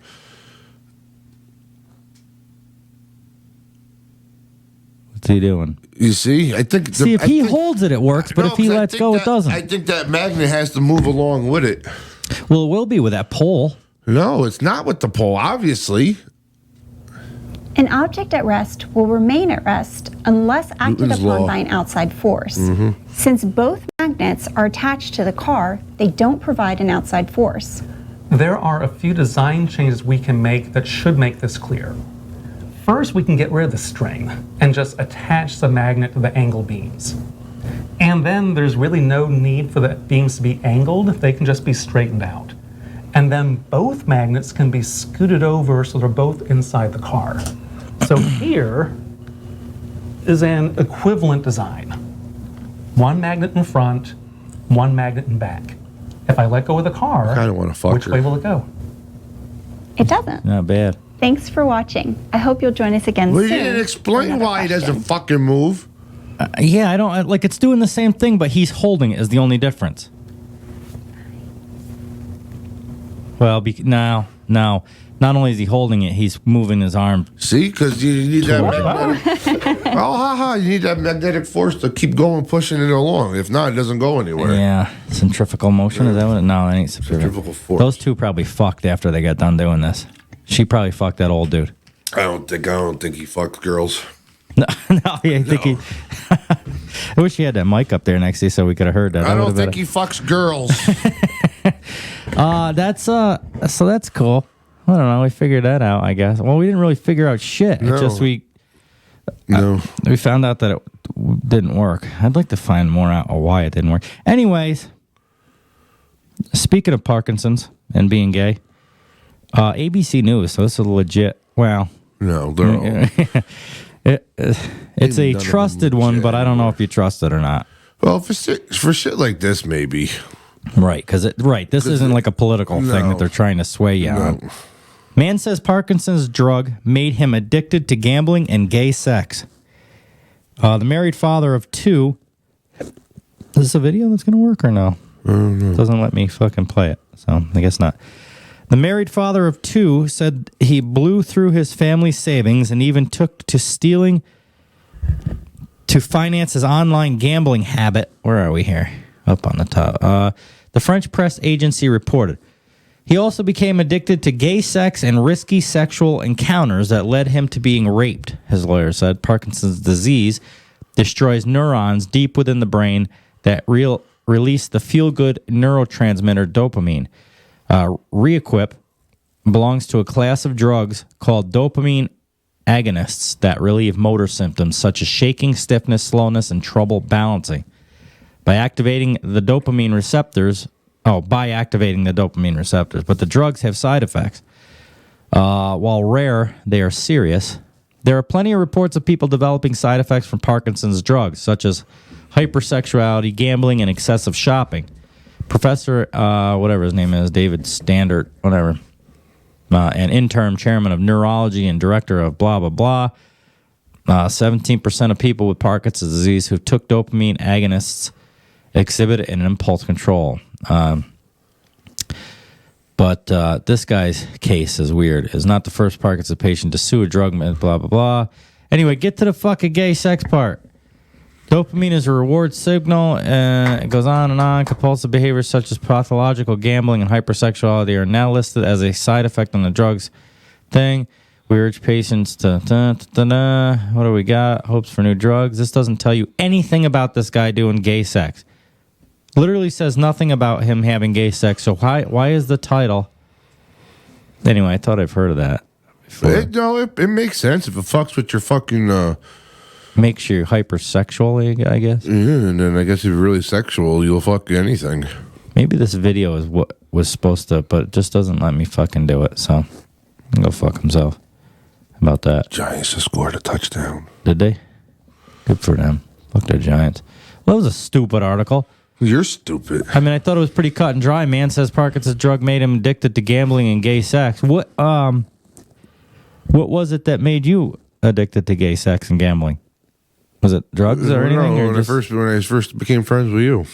What's he doing? You see? I think. If he holds it, it works, but if he lets go, it doesn't. I think that magnet has to move along with it. Well, it will be with that pole. No, it's not with the pole, obviously. An object at rest will remain at rest unless acted Newton's upon law. by an outside force. Mm-hmm. Since both magnets are attached to the car, they don't provide an outside force. There are a few design changes we can make that should make this clear. First, we can get rid of the string and just attach the magnet to the angle beams. And then there's really no need for the beams to be angled. They can just be straightened out. And then both magnets can be scooted over so they're both inside the car. So here is an equivalent design. One magnet in front, one magnet in back. If I let go of the car, I kind of want to fuck which way will it go? It doesn't. Not bad. Thanks for watching. I hope you'll join us again Well, soon. you didn't explain why it doesn't fucking move. Yeah, I don't like. It's doing the same thing, but he's holding it is the only difference. Well, no. Not only is he holding it, he's moving his arm. See, because you need that magnetic. You need that magnetic force to keep going, pushing it along. If not, it doesn't go anywhere. Yeah, centrifugal motion. Is that what? No, it ain't centrifugal force. Those two probably fucked after they got done doing this. She probably fucked that old dude. I don't think he fucks girls. No, I think he. I wish he had that mic up there next to you so we could have heard that. I don't think he fucks girls. So that's cool. I don't know. We figured that out, I guess. Well, we didn't really figure out shit. No. It's just we found out that it didn't work. I'd like to find more out why it didn't work. Anyways, speaking of Parkinson's and being gay, ABC News. So this is legit. Well, no, they're all. It's a trusted one, but I don't know if you trust it or not. Well, for shit like this, maybe. Right, this isn't like a political thing that they're trying to sway you on. Man says Parkinson's drug made him addicted to gambling and gay sex. The married father of two. Is this a video that's going to work or no? Doesn't let me fucking play it, so I guess not. The married father of two said he blew through his family's savings and even took to stealing to finance his online gambling habit. Where are we here? Up on the top. The French press agency reported. He also became addicted to gay sex and risky sexual encounters that led him to being raped, his lawyer said. Parkinson's disease destroys neurons deep within the brain that release the feel-good neurotransmitter dopamine. Reequip belongs to a class of drugs called dopamine agonists that relieve motor symptoms such as shaking, stiffness, slowness, and trouble balancing. By activating the dopamine receptors, but the drugs have side effects. While rare, they are serious. There are plenty of reports of people developing side effects from Parkinson's drugs, such as hypersexuality, gambling, and excessive shopping. Professor, whatever his name is, David Standard, whatever, an interim chairman of neurology and director of blah, blah, blah. 17% of people with Parkinson's disease who took dopamine agonists exhibit an impulse control. But this guy's case is weird. Is not the first Parkinson's patient to sue a drug, blah, blah, blah. Anyway, get to the fucking gay sex part. Dopamine is a reward signal, and it goes on and on. Compulsive behaviors such as pathological gambling and hypersexuality are now listed as a side effect on the drugs thing. We urge patients to... What do we got? Hopes for new drugs. This doesn't tell you anything about this guy doing gay sex. Literally says nothing about him having gay sex. So why is the title... Anyway, I thought I've heard of that before. It makes sense if it fucks with your fucking... Makes you hypersexual, I guess. Yeah, and then I guess if you're really sexual, you'll fuck anything. Maybe this video is what was supposed to, but it just doesn't let me fucking do it, so I'll go fuck himself. How about that? Giants just scored a touchdown. Did they? Good for them. Fuck their Giants. Well, that was a stupid article. You're stupid. I mean, I thought it was pretty cut and dry. Man says Parkinson's drug made him addicted to gambling and gay sex. What was it that made you addicted to gay sex and gambling? Was it drugs or anything? No, when I first became friends with you.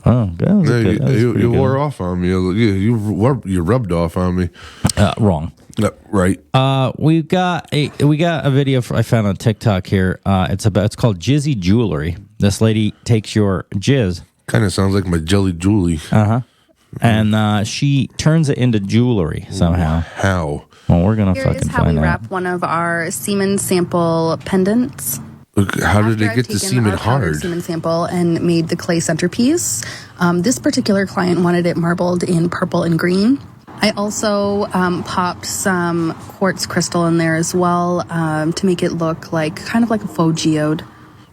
Oh, good. You wore off on me. You rubbed off on me. Wrong. Right. We got a video I found on TikTok here. It's called Jizzy Jewelry. This lady takes your jizz. Kind of sounds like my jelly Julie. And she turns it into jewelry somehow. How? Well, we're gonna Here fucking is how find we out. wrap one of our semen sample pendants. How did they get the semen our hard? Semen sample and made the clay centerpiece. This particular client wanted it marbled in purple and green. I also popped some quartz crystal in there as well to make it look kind of like a faux geode.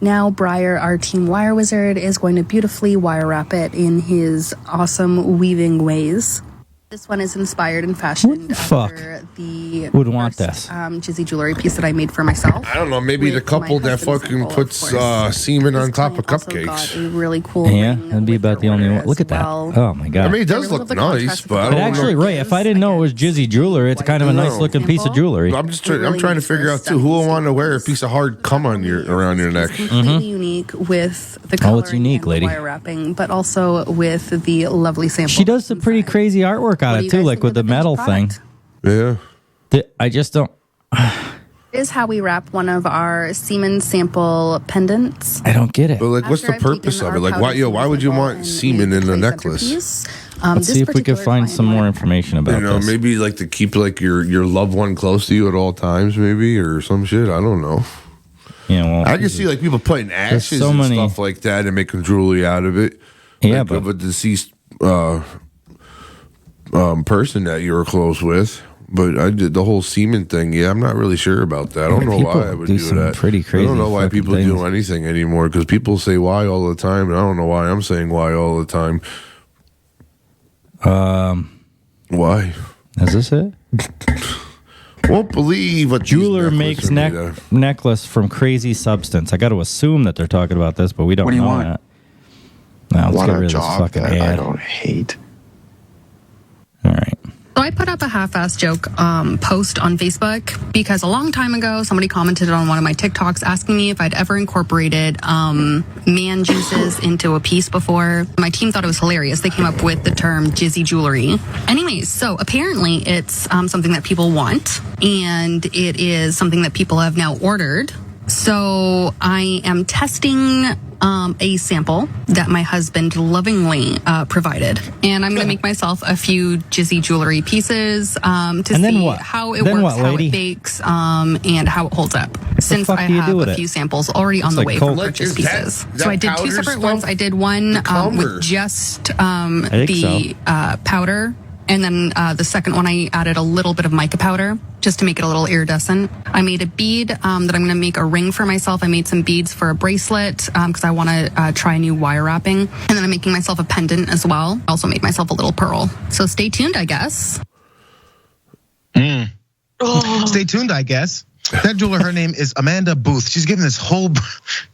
Now Briar, our team wire wizard, is going to beautifully wire wrap it in his awesome weaving ways. This one is inspired and fashioned after the would want this Jizzy jewelry piece that I made for myself. I don't know. Maybe the couple that fucking puts semen on top of cupcakes. Got a really cool Yeah, that'd be about the only one. Look at that. Oh my god. I mean, it does look nice, but I don't actually, know. Right. If I didn't know it was Jizzy jewelry, it's kind of a nice looking piece of jewelry. I'm trying to figure out too who will want to wear a piece of hard cum around your neck. Completely unique with the coloring it's unique, and lady. the wire wrapping, but also with the lovely sample. She does some pretty crazy artwork on it too, like with the metal thing. Yeah. I just don't. Is how we wrap one of our semen sample pendants. I don't get it. But what's the purpose of it? Why would you want semen in a necklace? Let's see if we could find some more information about this. Maybe to keep your loved one close to you at all times, maybe, or some shit. I don't know. Yeah, well, I can see people putting ashes and stuff like that and making jewelry out of it. Yeah, but of a deceased person that you were close with. But I did the whole semen thing. Yeah, I'm not really sure about that. I don't know why I would do that. Pretty crazy. I don't know why people do anything anymore because people say why all the time, and I don't know why I'm saying why all the time. Why? Is this it? Won't believe a jeweler makes necklace from crazy substance. I got to assume that they're talking about this, but we don't What do you know want? that. Now let's Want get a rid of this job fucking that ad. I don't hate. All right. So I put up a half-ass joke post on Facebook because a long time ago somebody commented on one of my TikToks asking me if I'd ever incorporated man juices into a piece before. My team thought it was hilarious. They came up with the term Jizzy jewelry. Anyways, so apparently it's something that people want, and it is something that people have now ordered. So I am testing a sample that my husband lovingly provided. And I'm going to make myself a few Jizzy jewelry pieces to see how it works, how it bakes, and how it holds up. Since I have a few samples already on the way for purchase pieces. So I did two separate ones. I did one with just the powder. And then the second one, I added a little bit of mica powder just to make it a little iridescent. I made a bead that I'm going to make a ring for myself. I made some beads for a bracelet because I want to try new wire wrapping. And then I'm making myself a pendant as well. I also made myself a little pearl. So stay tuned, I guess. Stay tuned, I guess. That jeweler, her name is Amanda Booth. She's giving this whole...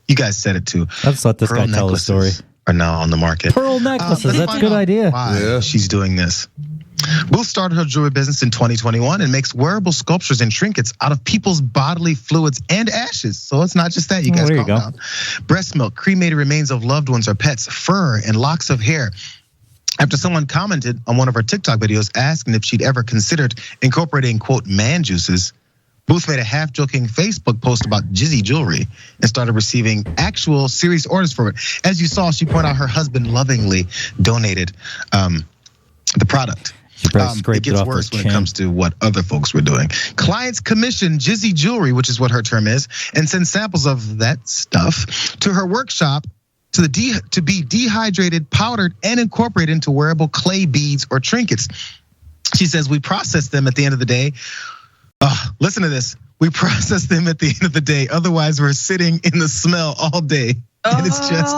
You guys said it too. Let's let this guy tell the story. Are now on the market. Pearl necklaces, that's a good idea. Why she's doing this. Booth started her jewelry business in 2021 and makes wearable sculptures and trinkets out of people's bodily fluids and ashes. So it's not just that, you guys calm down. Breast milk, cremated remains of loved ones or pets, fur, and locks of hair. After someone commented on one of her TikTok videos asking if she'd ever considered incorporating, quote, man juices, Booth made a half-joking Facebook post about Jizzy jewelry and started receiving actual serious orders for it. As you saw, she pointed out her husband lovingly donated the product. It gets worse when it comes to what other folks were doing. Clients commission Jizzy jewelry, which is what her term is, and send samples of that stuff to her workshop to be dehydrated, powdered, and incorporated into wearable clay beads or trinkets. She says, we process them at the end of the day. Listen to this. We process them at the end of the day. Otherwise, we're sitting in the smell all day. And it's just...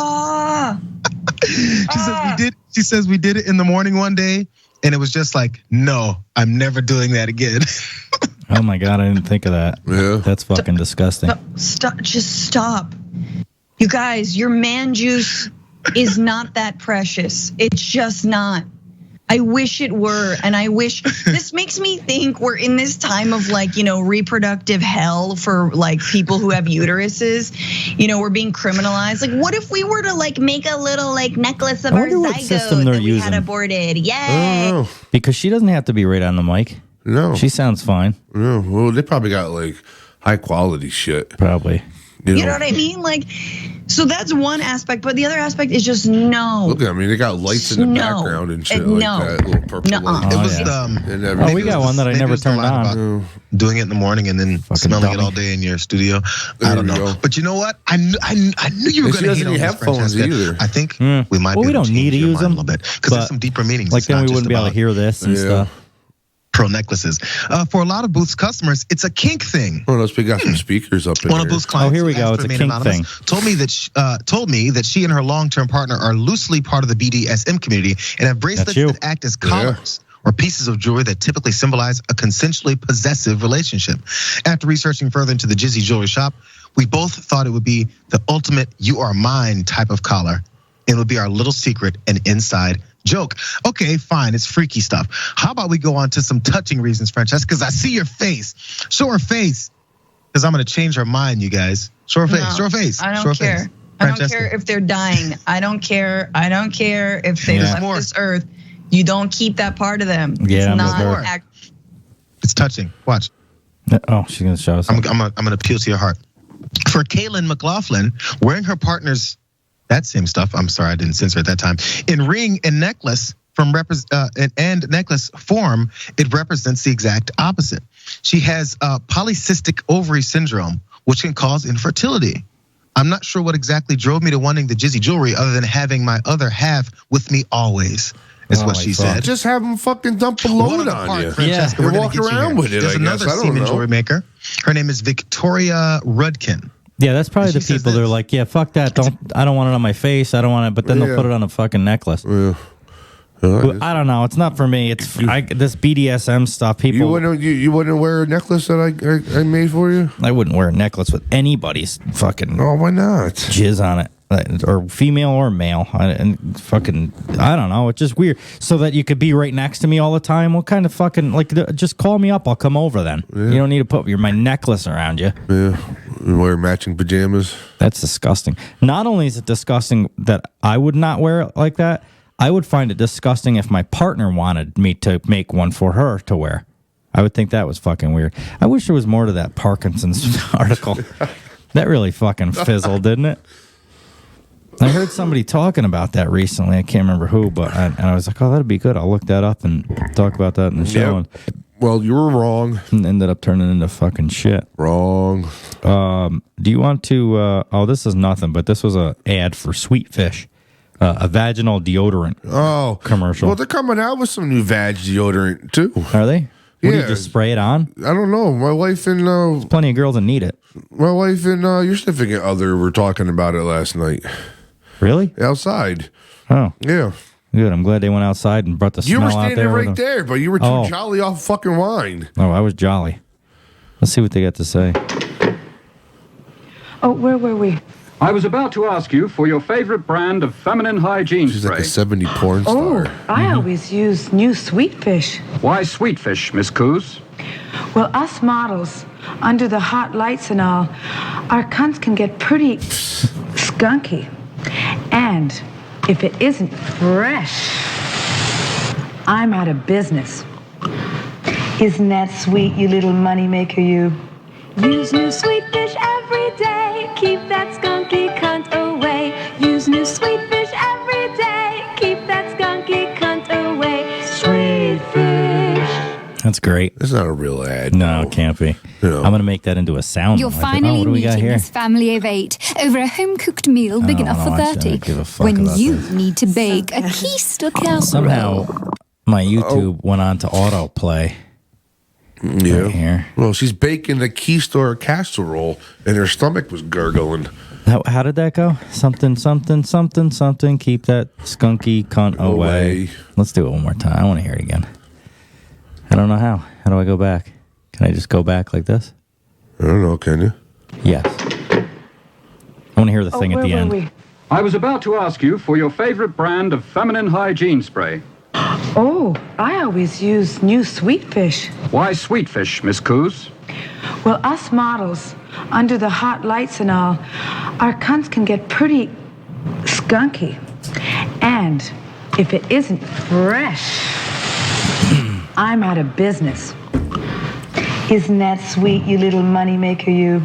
She says we did it in the morning one day. And it was just like, no, I'm never doing that again. Oh my God, I didn't think of that. Yeah. That's fucking disgusting. Stop, just stop. You guys, your man juice is not that precious. It's just not. I wish it were, and I wish, this makes me think we're in this time of like, reproductive hell for like people who have uteruses. We're being criminalized. Like, what if we were to like make a little like necklace of our zygote that we had aborted? Yay! Because she doesn't have to be right on the mic. No. She sounds fine. No, well, they probably got like high quality shit. Probably. You know what I mean? Like, so that's one aspect, but the other aspect is just no. Look, I mean, they got lights in the background and shit like that. Little purple light. It was we got one that I never turned on. Doing it in the morning and then smelling it all day in your studio. I don't know. But you know what? I knew you were going to hate on headphones either. I think we might be able to change your mind a little bit because there's some deeper meanings. Like then we wouldn't be able to hear this and stuff. Pearl necklaces. For a lot of Booth's customers, it's a kink thing. Oh, let's pick out some speakers up in One of Booth's clients, here we go. It's a kink thing. Told me that she and her long-term partner are loosely part of the BDSM community and have bracelets that act as collars or pieces of jewelry that typically symbolize a consensually possessive relationship. After researching further into the Jizzy jewelry shop, we both thought it would be the ultimate "you are mine" type of collar. It would be our little secret and inside joke. Okay, fine, it's freaky stuff. How about we go on to some touching reasons, Francesca? Because I see your face. Show her face. Because I'm going to change her mind, you guys. Show her face. No, show her face. I don't care. I don't care if they're dying. I don't care if they left this earth. You don't keep that part of them. Yeah, it's not it's touching. Watch. Oh, she's going to show us. I'm going to appeal to your heart. For Kaylin McLaughlin, wearing her partner's that same stuff. I'm sorry, I didn't censor at that time. In ring and necklace and necklace form, it represents the exact opposite. She has polycystic ovary syndrome, which can cause infertility. I'm not sure what exactly drove me to wanting the Jizzy jewelry, other than having my other half with me always. Is what she said. Just have them fucking dump a load on you. Francesca, we're walking around with it. There's another semen jewelry maker. Her name is Victoria Rudkin. Yeah, that's probably the people that are like, yeah, fuck that. I don't want it on my face. I don't want it, but then they'll put it on a fucking necklace. Yeah. I don't know. It's not for me. It's this BDSM stuff. People, you wouldn't wear a necklace that I made for you? I wouldn't wear a necklace with anybody's fucking. Oh, why not? Jizz on it. Or female or male, and fucking, I don't know. It's just weird. So that you could be right next to me all the time. What kind of fucking, like, just call me up. I'll come over then. Yeah. You don't need to put my necklace around you. Yeah, and wear matching pajamas. That's disgusting. Not only is it disgusting that I would not wear it like that, I would find it disgusting if my partner wanted me to make one for her to wear. I would think that was fucking weird. I wish there was more to that Parkinsons article. That really fucking fizzled, didn't it? I heard somebody talking about that recently. I can't remember who, but I was like, oh, that'd be good. I'll look that up and talk about that in the show. Yep. Well, you were wrong. And ended up turning into fucking shit. Wrong. Do you want to... this is nothing, but this was an ad for Sweet Fish. A vaginal deodorant commercial. Well, they're coming out with some new vag deodorant, too. Are they? What, do you just spray it on? I don't know. My wife and... There's plenty of girls that need it. My wife and your significant other were talking about it last night. Really? Outside. Oh. Yeah. Good. I'm glad they went outside and brought the smell out there. You were standing right there, but you were too jolly off fucking wine. Oh, I was jolly. Let's see what they got to say. Oh, where were we? I was about to ask you for your favorite brand of feminine hygiene She's spray. like a 70 porn star. I always use new Sweet Fish. Why Sweet Fish, Miss Coos? Well, us models, under the hot lights and all, our cunts can get pretty skunky. And if it isn't fresh, I'm out of business. Isn't that sweet, you little moneymaker, you? Use new Sweet Fish every day. Keep that skunky cunt away. Use new Sweet Fish every day. Keep that skunky cunt away. Sweet Fish. That's great. It's not a real ad. No, it can't be. No. I'm going to make that into a sound. You're one. finally what do we got meeting here? this family of 8 over a home-cooked meal big enough for 30 when you need to bake a keister casserole. Somehow, my YouTube went on to autoplay. Yeah. Right here. Well, she's baking the keystone casserole, and her stomach was gurgling. How did that go? Something. Keep that skunky cunt away. Let's do it one more time. I want to hear it again. I don't know how. How do I go back? Can I just go back like this? I don't know. Can you? Yes. I want to hear the thing at the end. I was about to ask you for your favorite brand of feminine hygiene spray. Oh, I always use new Sweet Fish. Why Sweet Fish, Miss Coos? Well, us models, under the hot lights and all, our cunts can get pretty skunky. And if it isn't fresh, I'm out of business. Isn't that sweet, you little moneymaker, you?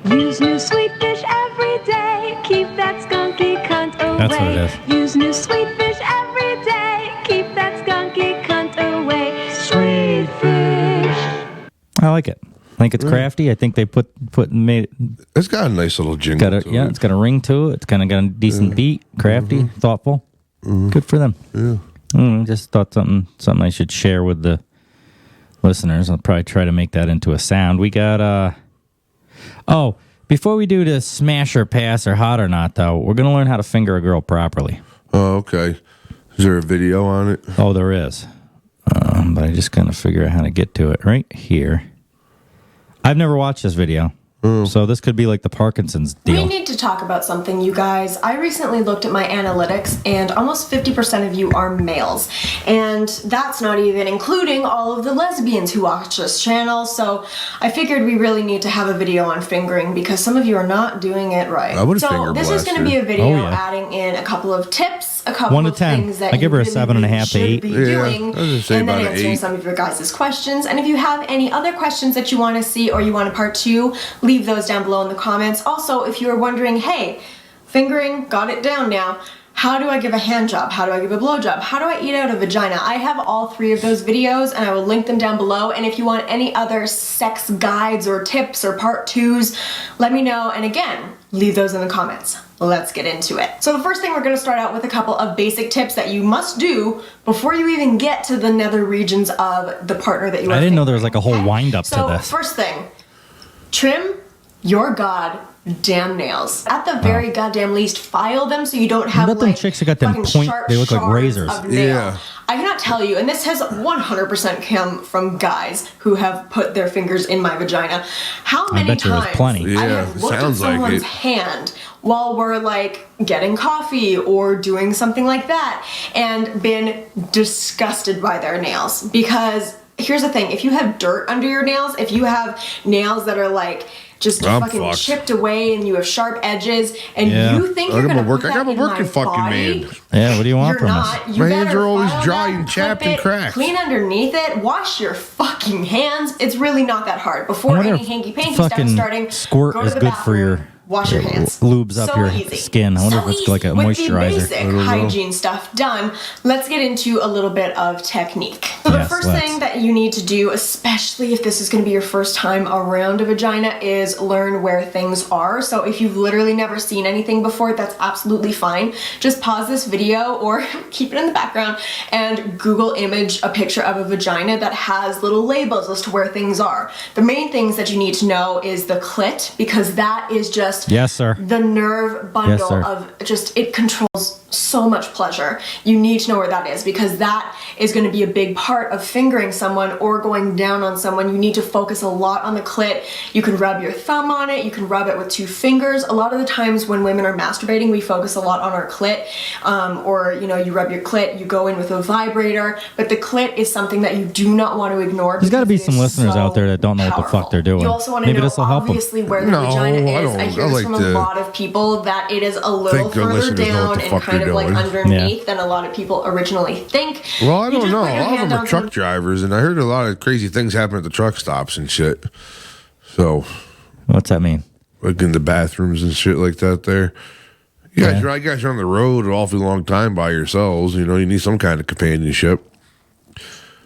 Use new Sweet Fish every day. Keep that skunky cunt away. That's what it is. Use new Sweet Fish every day. Keep that skunky cunt away. Sweet Fish. I like it. I think it's crafty. I think they made it. It's got a nice little jingle. It's got a ring to it. It's kind of got a decent beat. Crafty, thoughtful. Good for them. Yeah. Just thought something I should share with the listeners. I'll probably try to make that into a sound. We got before we do the smash or pass or hot or not, though, we're gonna learn how to finger a girl properly. Oh, okay. Is there a video on it? Oh, there is. But I just gotta figure out how to get to it right here. I've never watched this video. So this could be like the Parkinsons deal. We need to talk about something, you guys. I recently looked at my analytics, and almost 50% of you are males. And that's not even including all of the lesbians who watch this channel. So I figured we really need to have a video on fingering because some of you are not doing it right. I would so finger this is going to be a video adding in a couple of tips, a couple 1 to of 10. things that I give her a you 7.5 to 8. should be doing, I was gonna say and then about an answering 8. some of your guys' questions. And if you have any other questions that you want to see or you want a part 2, leave those down below in the comments. Also, if you're wondering, hey, fingering, got it down now. How do I give a hand job? How do I give a blow job? How do I eat out a vagina? I have all 3 of those videos and I will link them down below. And if you want any other sex guides or tips or part 2s, let me know. And again, leave those in the comments. Let's get into it. So the first thing, we're gonna start out with a couple of basic tips that you must do before you even get to the nether regions of the partner that you are I didn't know there was like a whole wind up to this. So first thing, trim your goddamn nails. At the very goddamn least, file them so you don't have I bet them chicks that got them point, they look like razors. Yeah. I cannot tell you, and this has 100% come from guys who have put their fingers in my vagina. How many times I have looked at someone's hand while we're like getting coffee or doing something like that and been disgusted by their nails? Because here's the thing, if you have dirt under your nails, if you have nails that are like just fucking chipped away and you have sharp edges and you think you're gonna put that in my body. Yeah, what do you want from us? My hands are always dry and chapped and cracked. Clean underneath it. Wash your fucking hands. It's really not that hard. Before any hanky-panky stuff starting, squirt is good for your... Wash your hands. Lubes up your skin. I wonder if it's like a moisturizer. With the basic hygiene stuff done, let's get into a little bit of technique. So the first thing that you need to do, especially if this is going to be your first time around a vagina, is learn where things are. So if you've literally never seen anything before, that's absolutely fine. Just pause this video or keep it in the background and Google image a picture of a vagina that has little labels as to where things are. The main things that you need to know is the clit, because that is just the nerve bundle of just, it controls so much pleasure. You need to know where that is because that is going to be a big part of fingering someone or going down on someone. You need to focus a lot on the clit. You can rub your thumb on it. You can rub it with 2 fingers. A lot of the times when women are masturbating, we focus a lot on our clit, or you know, you rub your clit, you go in with a vibrator, but the clit is something that you do not want to ignore. There's got to be some listeners out there that don't know what the fuck they're doing. You also want to know obviously where the vagina is. I hear this from a lot of people that it is a little further down and kind of like underneath than a lot of people originally think. Well, I don't know. A lot of them are truck drivers, and I heard a lot of crazy things happen at the truck stops and shit. So, what's that mean? Like in the bathrooms and shit like that. There, you guys are on the road an awfully long time by yourselves. You know, you need some kind of companionship.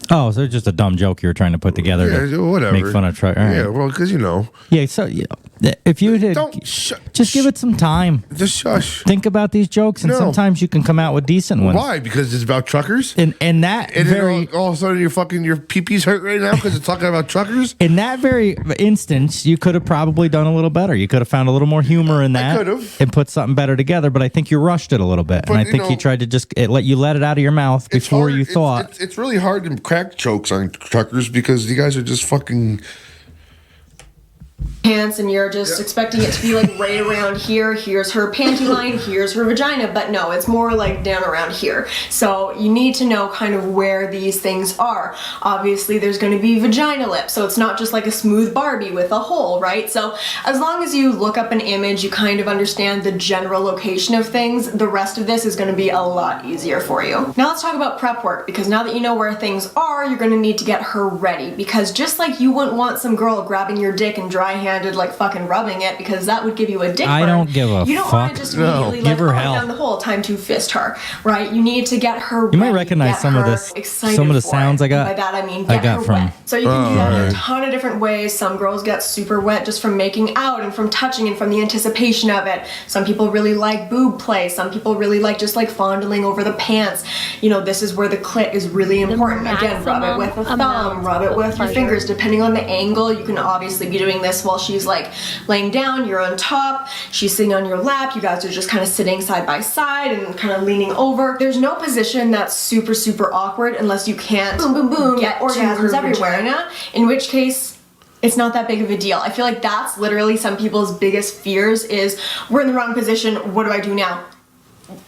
Oh, so it's just a dumb joke you were trying to put together to make fun of truck. Right. Yeah, well, because you know. Yeah, so if you did, just give it some time. Just shush. Think about these jokes, and sometimes you can come out with decent ones. Why? Because it's about truckers. And that all of a sudden your pee-pee's hurt right now because it's talking about truckers. In that very instance, you could have probably done a little better. You could have found a little more humor in that. I could have. And put something better together. But I think you rushed it a little bit, and I think you tried to just let it out of your mouth before you thought. It's really hard to crack jokes on truckers because you guys are just fucking pants and you're just expecting it to be like right around here. Here's her panty line, here's her vagina, but no, it's more like down around here. So you need to know kind of where these things are. Obviously there's going to be vagina lips, so it's not just like a smooth Barbie with a hole, right? So as long as you look up an image, you kind of understand the general location of things, the rest of this is going to be a lot easier for you. Now let's talk about prep work, because now that you know where things are, you're going to need to get her ready, because just like you wouldn't want some girl grabbing your dick and dry-handed like fucking rubbing it, because that would give you a dick burn. I don't give a fuck. You don't want to just immediately like down the hole, time to fist her, right? You need to get her ready. You might recognize some of the sounds I got. By that I mean get her from wet. So you can do that in a ton of different ways. Some girls get super wet just from making out and from touching and from the anticipation of it. Some people really like boob play. Some people really like just like fondling over the pants. You know, this is where the clit is really important. Again, rub it with a thumb, rub it with your fingers. Depending on the angle, you can obviously be doing this while she's like laying down, you're on top, she's sitting on your lap, you guys are just kind of sitting side by side and kind of leaning over. There's no position that's super, super awkward unless you can't boom, boom, boom, get orgasms everywhere. In which case, it's not that big of a deal. I feel like that's literally some people's biggest fears is, we're in the wrong position, what do I do now?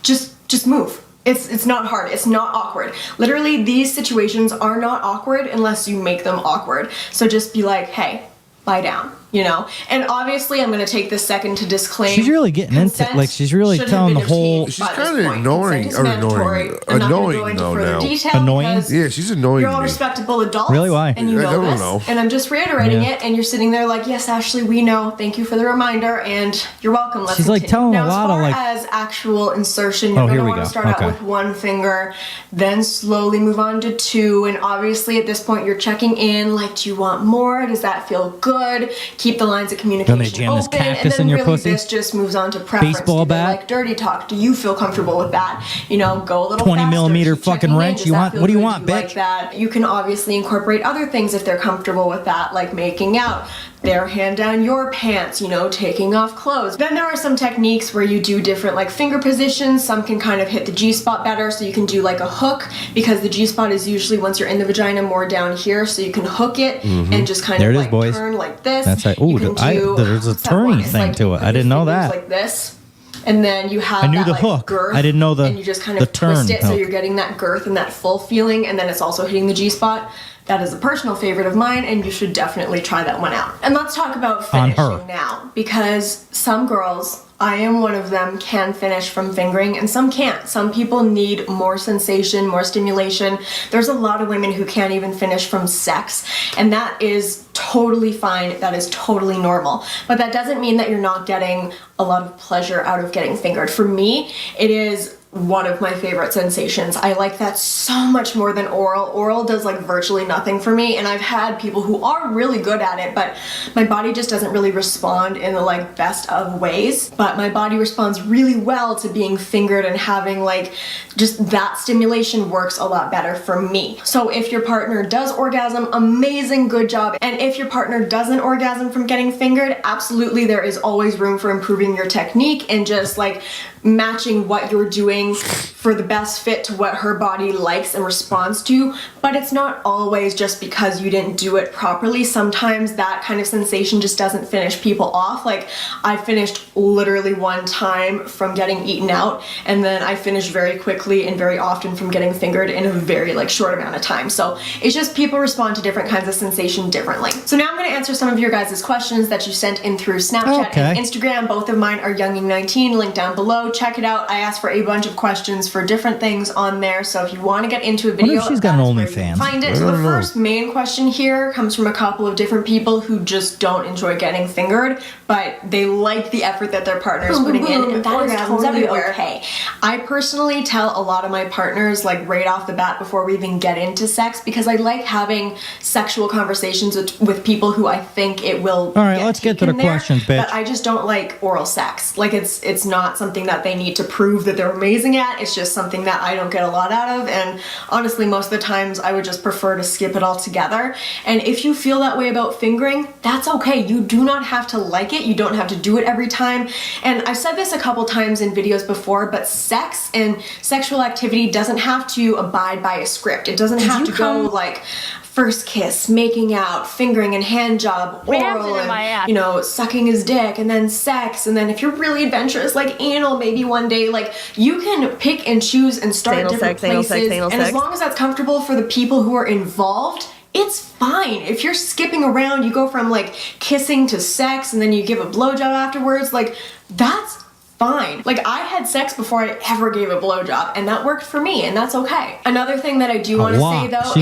Just move. It's not hard. It's not awkward. Literally, these situations are not awkward unless you make them awkward. So just be like, hey, lie down, you know? And obviously, I'm going to take this second to disclaim. She's really getting into it. Like, she's really telling the whole... She's kind of ignoring, annoying though now. Annoying? Yeah, she's annoying. You're all respectable adults. Really, why? And you know this. And I'm just reiterating it, and you're sitting there like, yes, Ashley, we know. Thank you for the reminder, and you're welcome. Let's continue. Like telling now, a lot of like... as actual insertion, you're going to want to start out with 1 finger, then slowly move on to 2, and obviously at this point, you're checking in, like, do you want more? Does that feel good? Keep the lines of communication open, and then really this just moves on to preference. Baseball bat, like dirty talk. Do you feel comfortable with that? You know, go a little 20 faster. millimeter fucking wrench. You want? What do you want, bitch? Like that. You can obviously incorporate other things if they're comfortable with that, like making out. Their hand down your pants, you know, taking off clothes. Then there are some techniques where you do different like finger positions. Some can kind of hit the G-spot better, so you can do like a hook, because the G-spot is usually once you're in the vagina more down here, so you can hook it and just kind of like turn like this. That's right. Ooh, there's a turning thing to it. I didn't know that. Like this. And then you have I knew that, the like, hook. Girth, I didn't know the and you just kind of twist it so you're getting that girth and that full feeling, and then it's also hitting the G-spot. That is a personal favorite of mine, and you should definitely try that one out. And let's talk about finishing now, because some girls, I am one of them, can finish from fingering and some can't. Some people need more sensation, more stimulation. There's a lot of women who can't even finish from sex, and that is totally fine. That is totally normal. But that doesn't mean that you're not getting a lot of pleasure out of getting fingered. For me, it is one of my favorite sensations. I like that so much more than oral. Oral does like virtually nothing for me, and I've had people who are really good at it, but my body just doesn't really respond in the like best of ways. But my body responds really well to being fingered, and having like just that stimulation works a lot better for me. So if your partner does orgasm, amazing, good job. And if your partner doesn't orgasm from getting fingered, absolutely there is always room for improving your technique and just like matching what you're doing for the best fit to what her body likes and responds to. But it's not always just because you didn't do it properly. Sometimes that kind of sensation just doesn't finish people off. Like I finished literally one time from getting eaten out, and then I finished very quickly and very often from getting fingered in a very like short amount of time. So it's just people respond to different kinds of sensation differently. So now I'm going to answer some of your guys' questions that you sent in through Snapchat and Instagram. Both of mine are Younging19, link down below. Check it out. I asked for a bunch of questions for different things on there, so if you want to get into a video, what if she's got an OnlyFans? Find it. So the first main question here comes from a couple of different people who just don't enjoy getting fingered, but they like the effort that their partner is putting in, and that is totally okay. I personally tell a lot of my partners like right off the bat before we even get into sex, because I like having sexual conversations with people who I think it will. All right, let's get to the questions, bitch. But I just don't like oral sex. Like it's not something that they need to prove that they're amazing at. It's just something that I don't get a lot out of, and honestly most of the times I would just prefer to skip it altogether. And if you feel that way about fingering, that's okay. You do not have to like it. You don't have to do it every time. And I've said this a couple times in videos before, but sex and sexual activity doesn't have to abide by a script. It doesn't have to go like first kiss, making out, fingering and hand job, oral, and, you know, sucking his dick, and then sex, and then if you're really adventurous, like anal, maybe one day, like you can pick and choose and start at different places, and as long as that's comfortable for the people who are involved, it's fine. If you're skipping around, you go from like kissing to sex, and then you give a blowjob afterwards, like that's fine. Like I had sex before I ever gave a blowjob, and that worked for me, and that's okay. Another thing that I do want to say though is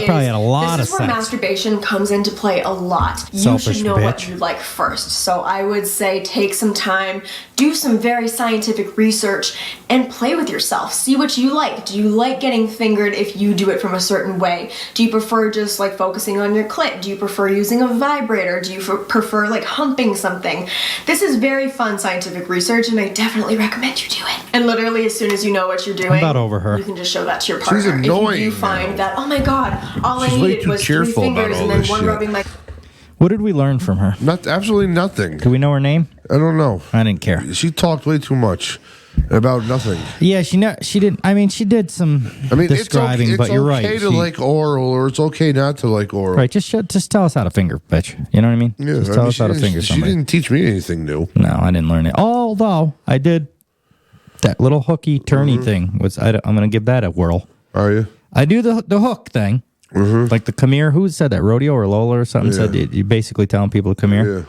this is where masturbation comes into play a lot. You should know what you like first. So I would say take some time, do some very scientific research, and play with yourself. See what you like. Do you like getting fingered if you do it from a certain way? Do you prefer just like focusing on your clit? Do you prefer using a vibrator? Do you prefer like humping something? This is very fun scientific research, and I definitely recommend you do it. And literally as soon as you know what you're doing, I'm about over her. You can just show that to your partner. She's annoying. If you find that, oh my god, all I needed was 3 fingers and then one rubbing my... What did we learn from her? Absolutely nothing. Do we know her name? I don't know. I didn't care. She talked way too much about nothing. Yeah, she didn't. I mean, she did some describing, but you're right. It's okay to like oral, or it's okay not to like oral. Right, just tell us how to finger, bitch. You know what I mean? Yeah, just tell us how to finger somebody. She didn't teach me anything new. No, I didn't learn it. Although I did that little hooky turny thing. I'm going to give that a whirl. Are you? I do the hook thing. Like the come here. Who said that? Rodeo or Lola or something said you're basically telling people to come here. Yeah.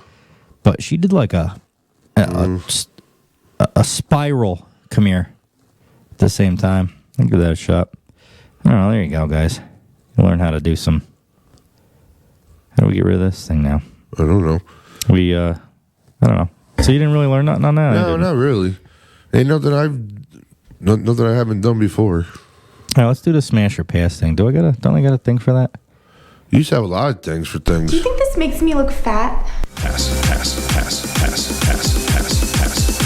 But she did like a spiral come here at the same time. I'll give that a shot. I don't know. There you go, guys. You learn how to do some. How do we get rid of this thing now? I don't know. I don't know. So you didn't really learn nothing on that? No, not really. Ain't nothing nothing I haven't done before. All right, let's do the smash or pass thing. Don't I got a thing for that? You used to have a lot of things for things. Do you think this makes me look fat? Pass, pass, pass, pass, pass, pass, pass, pass,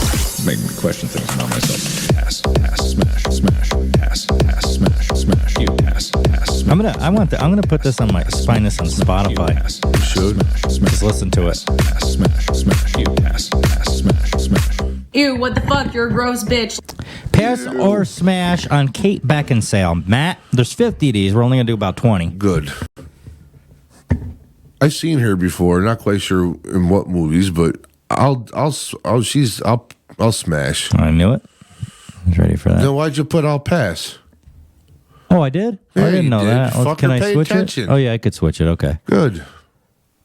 pass. Making me question things about myself. Pass, pass, smash, smash, pass, pass, smash, smash. You pass, pass. Smash. I'm gonna put this on find this on Spotify. You should. Just listen to it. Pass, smash, smash. You pass, pass, smash, smash. Ew, what the fuck? You're a gross bitch. Pass or smash on Kate Beckinsale. Matt, there's 50 of these. We're only going to do about 20. Good. I've seen her before. Not quite sure in what movies, but I'll smash. I knew it. I was ready for that. Then why'd you put I'll pass? Oh, I did? Yeah, I didn't you know did. that. Fucking Can I pay switch attention. it? Oh, yeah, I could switch it. Okay. Good.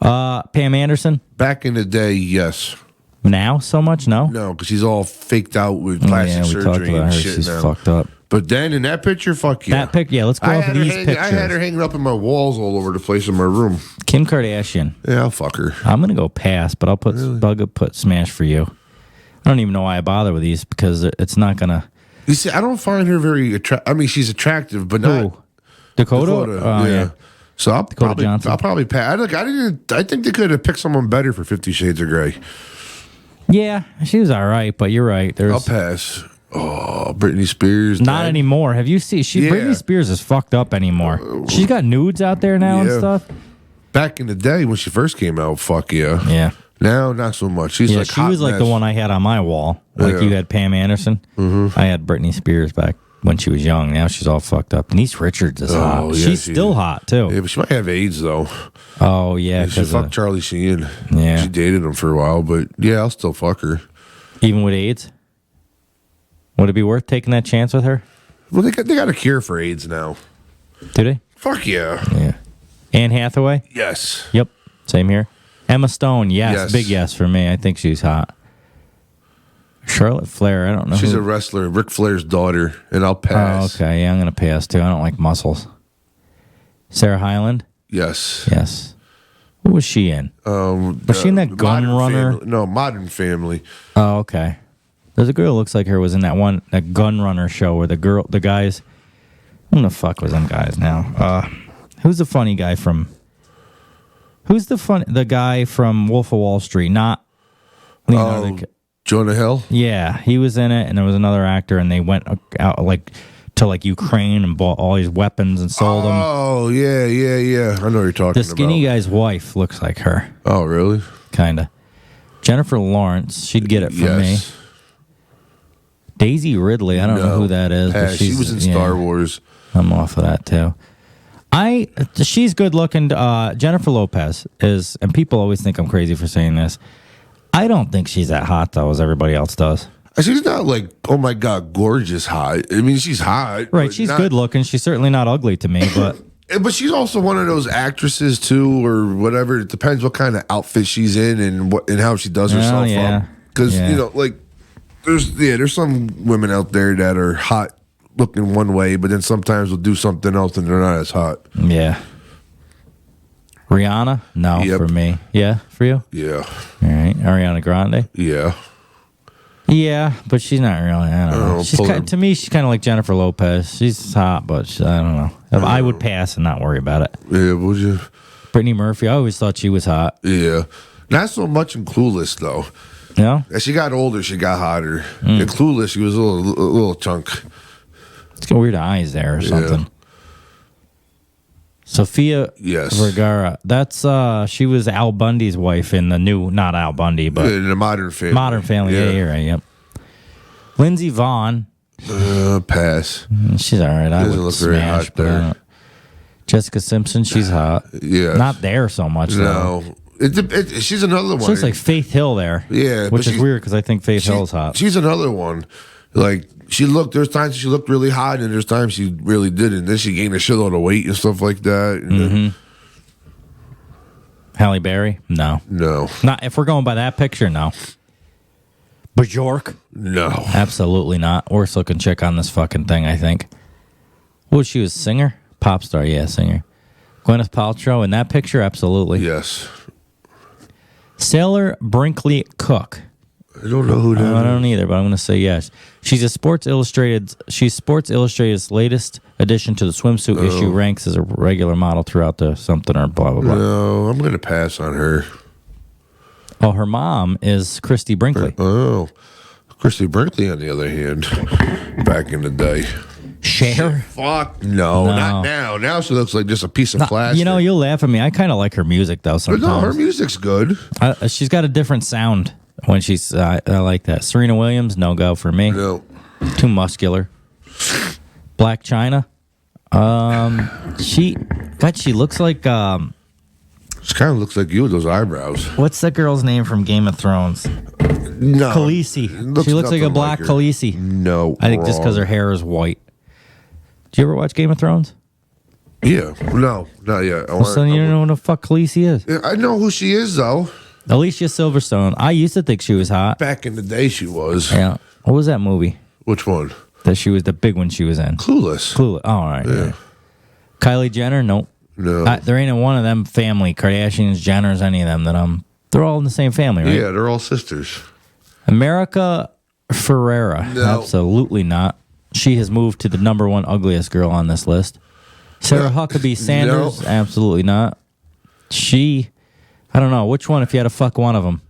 Pam Anderson? Back in the day, yes. Now so much? No? No, because she's all faked out with plastic we talked surgery about and her. shit She's now. fucked up. But then in that picture, fuck yeah. That pic, yeah, let's go off of these pictures. I had her hanging up in my walls all over the place in my room. Kim Kardashian. Yeah, I'll fuck her. I'm going to go pass, but I'll put smash for you. I don't even know why I bother with these because it's not going to. You see, I don't find her very attractive. I mean, she's attractive, but not. Who? Dakota? Oh, yeah. So I'll Johnson. probably pass. I think they could have picked someone better for 50 Shades of Grey. Yeah, she was all right, but you're right. I'll pass. Oh, Britney Spears. Not dead. anymore. Have you seen? Britney Spears is fucked up anymore. She's got nudes out there now and stuff. Back in the day when she first came out, fuck yeah. Yeah. Now, not so much. She's like she was like the one I had on my wall. Like you had Pam Anderson. I had Britney Spears back when she was young. Now she's all fucked up. Denise Richards is hot. Yeah, she's still hot too. Yeah, but she might have AIDS though. Oh yeah, she fucked Charlie Sheen. Yeah, she dated him for a while, but yeah, I'll still fuck her. Even with AIDS? Would it be worth taking that chance with her? Well, they got a cure for AIDS now. Do they? Fuck yeah. Yeah. Anne Hathaway? Yes. Yep. Same here. Emma Stone, yes. Big yes for me. I think she's hot. Charlotte Flair, I don't know. She's a wrestler, Ric Flair's daughter, and I'll pass. Oh, okay. Yeah, I'm going to pass too. I don't like muscles. Sarah Hyland? Yes. Yes. What was she in? Was she in that Gun Runner? Family. No, Modern Family. Oh, okay. There's a girl who looks like her was in that Gun Runner show where the guys. Who the fuck was them guys now? Who's the funny guy from? The guy from Wolf of Wall Street? Not Leonardo. Jonah Hill. Yeah, he was in it, and there was another actor, and they went out to Ukraine and bought all these weapons and sold them. Oh yeah. I know what you're talking about. The skinny guy's wife looks like her. Oh really? Kinda. Jennifer Lawrence, she'd get it from me. Daisy Ridley, I don't know who that is. But she was in Star Wars. I'm off of that too. She's good looking. Jennifer Lopez is, and people always think I'm crazy for saying this. I don't think she's that hot though, as everybody else does. She's not like, oh my god, gorgeous hot. I mean, she's hot. Right, she's good looking. She's certainly not ugly to me, but but she's also one of those actresses too, or whatever. It depends what kind of outfit she's in and how she does herself up. Because there's some women out there that are hot looking one way, but then sometimes will do something else and they're not as hot. Yeah. Rihanna? No, for me. Yeah, for you? Yeah. All right. Ariana Grande? Yeah. Yeah, but she's not really. I don't know. To me, she's kind of like Jennifer Lopez. She's hot, but I don't know. I would pass and not worry about it. Yeah, would you? Brittany Murphy, I always thought she was hot. Yeah. Not so much in Clueless, though. No? As she got older, she got hotter. In Clueless, she was a little chunk. It's got weird eyes there or something. Sofia Vergara. That's she was Al Bundy's wife in the new, not Al Bundy, but in the Modern Family. Modern Family, yeah, you're right. Yep. Lindsey Vaughn. Pass. She's all right. I would look very hot there. Jessica Simpson, she's hot. Yeah, not there so much. No, she's another one. She looks like Faith Hill there. Yeah, which is weird because I think Faith Hill's hot. She's another one. Like there's times she looked really hot, and there's times she really didn't. Then she gained a shitload of weight and stuff like that. Halle Berry? No. Not if we're going by that picture. No. Bjork? No. Absolutely not. Worst looking chick on this fucking thing, I think. Well, she was a singer, pop star, singer. Gwyneth Paltrow in that picture, absolutely. Yes. Sailor Brinkley Cook. I don't know who that is. I don't either, but I'm going to say yes. She's Sports Illustrated's latest addition to the swimsuit issue. Ranks as a regular model throughout the something or blah, blah, blah. No, I'm going to pass on her. Oh, her mom is Christy Brinkley. Christy Brinkley, on the other hand, back in the day. Cher? Fuck no, not now. Now she looks like just a piece of plastic. You know, you'll laugh at me. I kind of like her music, though, sometimes. No, her music's good. She's got a different sound when she's... I like that. Serena Williams, no go for me. No. Too muscular. Black China. She looks like... She kind of looks like you with those eyebrows. What's that girl's name from Game of Thrones? No. Khaleesi. She looks like a black Khaleesi. No. I think just because her hair is white. you ever watch Game of Thrones? Yeah. No, not yet. So you don't know who the fuck Khaleesi is? Yeah, I know who she is, though. Alicia Silverstone. I used to think she was hot. Back in the day, she was. Yeah. What was that movie? Which one? That she was the big one she was in. Clueless. Oh, all right. Yeah. Kylie Jenner? Nope. No. There ain't one of them family, Kardashians, Jenners, any of them that they're all in the same family, right? Yeah, they're all sisters. America Ferrera. No. Absolutely not. She has moved to the number one ugliest girl on this list. Sarah Huckabee Sanders. No. Absolutely not. I don't know. Which one, if you had to fuck one of them?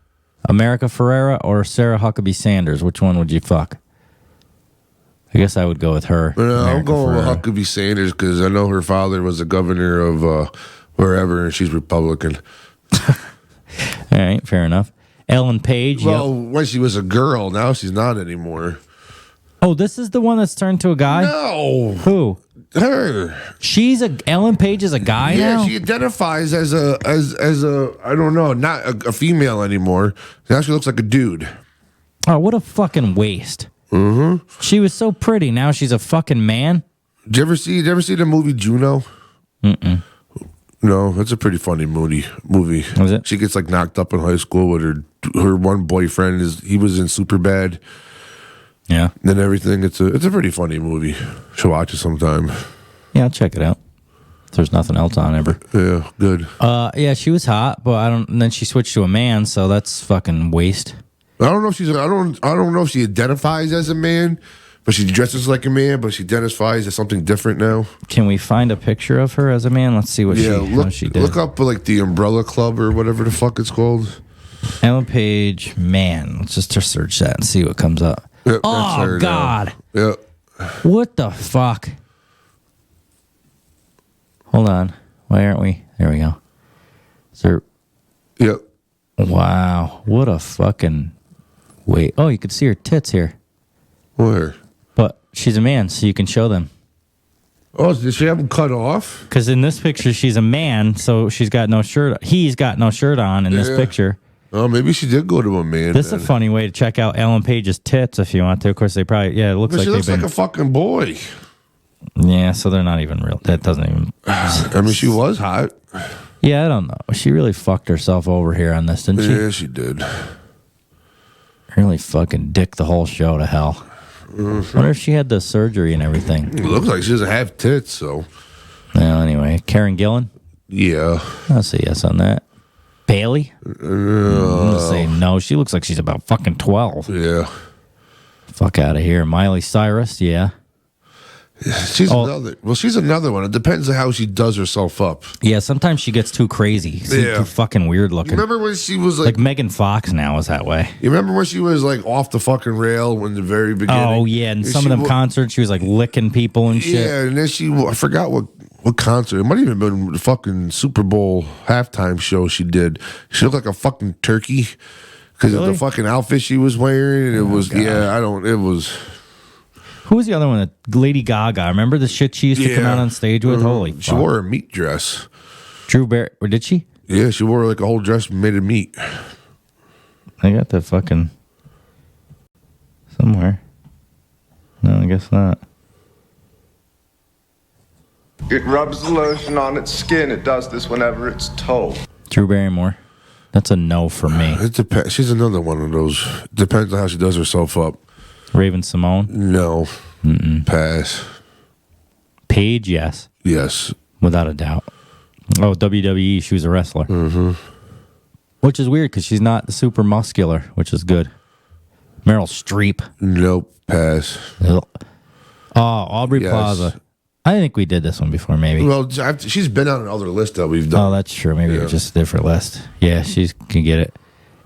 America Ferrera or Sarah Huckabee Sanders? Which one would you fuck? I guess I would go with her. I'm going with Huckabee Sanders because I know her father was the governor of wherever, and she's Republican. All right, fair enough. Ellen Page. Well, when she was a girl, now she's not anymore. Oh, this is the one that's turned to a guy? No. Who? Her. Ellen Page is a guy now? Yeah, she identifies as a I don't know, not a female anymore. Now she looks like a dude. Oh, what a fucking waste. Mm-hmm. She was so pretty. Now she's a fucking man. Did you ever see the movie Juno? Mm-mm. No, that's a pretty funny movie. Was it? She gets like knocked up in high school with her one boyfriend. He was in Superbad. Yeah. And everything. It's a pretty funny movie. Should watch it sometime. Yeah, I'll check it out. There's nothing else on ever. Yeah, good. Yeah, she was hot, but and then she switched to a man, so that's fucking waste. I don't know if I don't know if she identifies as a man, but she dresses like a man, but she identifies as something different now. Can we find a picture of her as a man? Let's see what she did. Look up like the Umbrella Club or whatever the fuck it's called. Ellen Page, man. Let's just search that and see what comes up. Yep, oh, God. Yeah. What the fuck? Hold on. Why aren't we? There we go. Sir. Yep. Wow. What a fucking... Wait. Oh, you can see her tits here. Where? But she's a man, so you can show them. Oh, did she have them cut off? Because in this picture, she's a man, so she's got no shirt. He's got no shirt on in this picture. Oh, maybe she did go to a man. This is a funny way to check out Ellen Page's tits if you want to. Of course, they probably... Yeah, it looks but like she looks like a fucking boy. Yeah, so they're not even real. That doesn't even... I mean, she was hot. Yeah, I don't know. She really fucked herself over here on this, didn't she? Yeah, she did. Really fucking dick the whole show to hell. Mm-hmm. Wonder if she had the surgery and everything. It looks like she doesn't have tits, so... Well, anyway. Karen Gillan? Yeah. I'll say yes on that. Bailey? I'm gonna say no. She looks like she's about fucking 12. Yeah. Fuck out of here. Miley Cyrus? Yeah. She's another one. It depends on how she does herself up. Yeah, sometimes she gets too crazy. She's too fucking weird looking. You remember when she was like Megan Fox now is that way. You remember when she was like off the fucking rail in the very beginning? Oh yeah, and some of them concerts she was like licking people and shit. Yeah, and then I forgot what concert. It might even been the fucking Super Bowl halftime show she did. She looked like a fucking turkey because of the fucking outfit she was wearing. And it was it was. Who was the other one? Lady Gaga. Remember the shit she used to come out on stage with? Holy fuck. She wore a meat dress. Drew Barrymore, or did she? Yeah, she wore like a whole dress made of meat. I got that fucking somewhere. No, I guess not. It rubs the lotion on its skin. It does this whenever it's told. Drew Barrymore. That's a no for me. It depends. She's another one of those. Depends on how she does herself up. Raven Simone? No. Mm-mm. Pass. Paige, yes. Yes. Without a doubt. Oh, WWE, she was a wrestler. Mm-hmm. Which is weird because she's not super muscular, which is good. Meryl Streep. Nope. Pass. Oh, Aubrey Plaza. I think we did this one before, maybe. Well, she's been on another list that we've done. Oh, that's true. Maybe it was just a different list. Yeah, she can get it.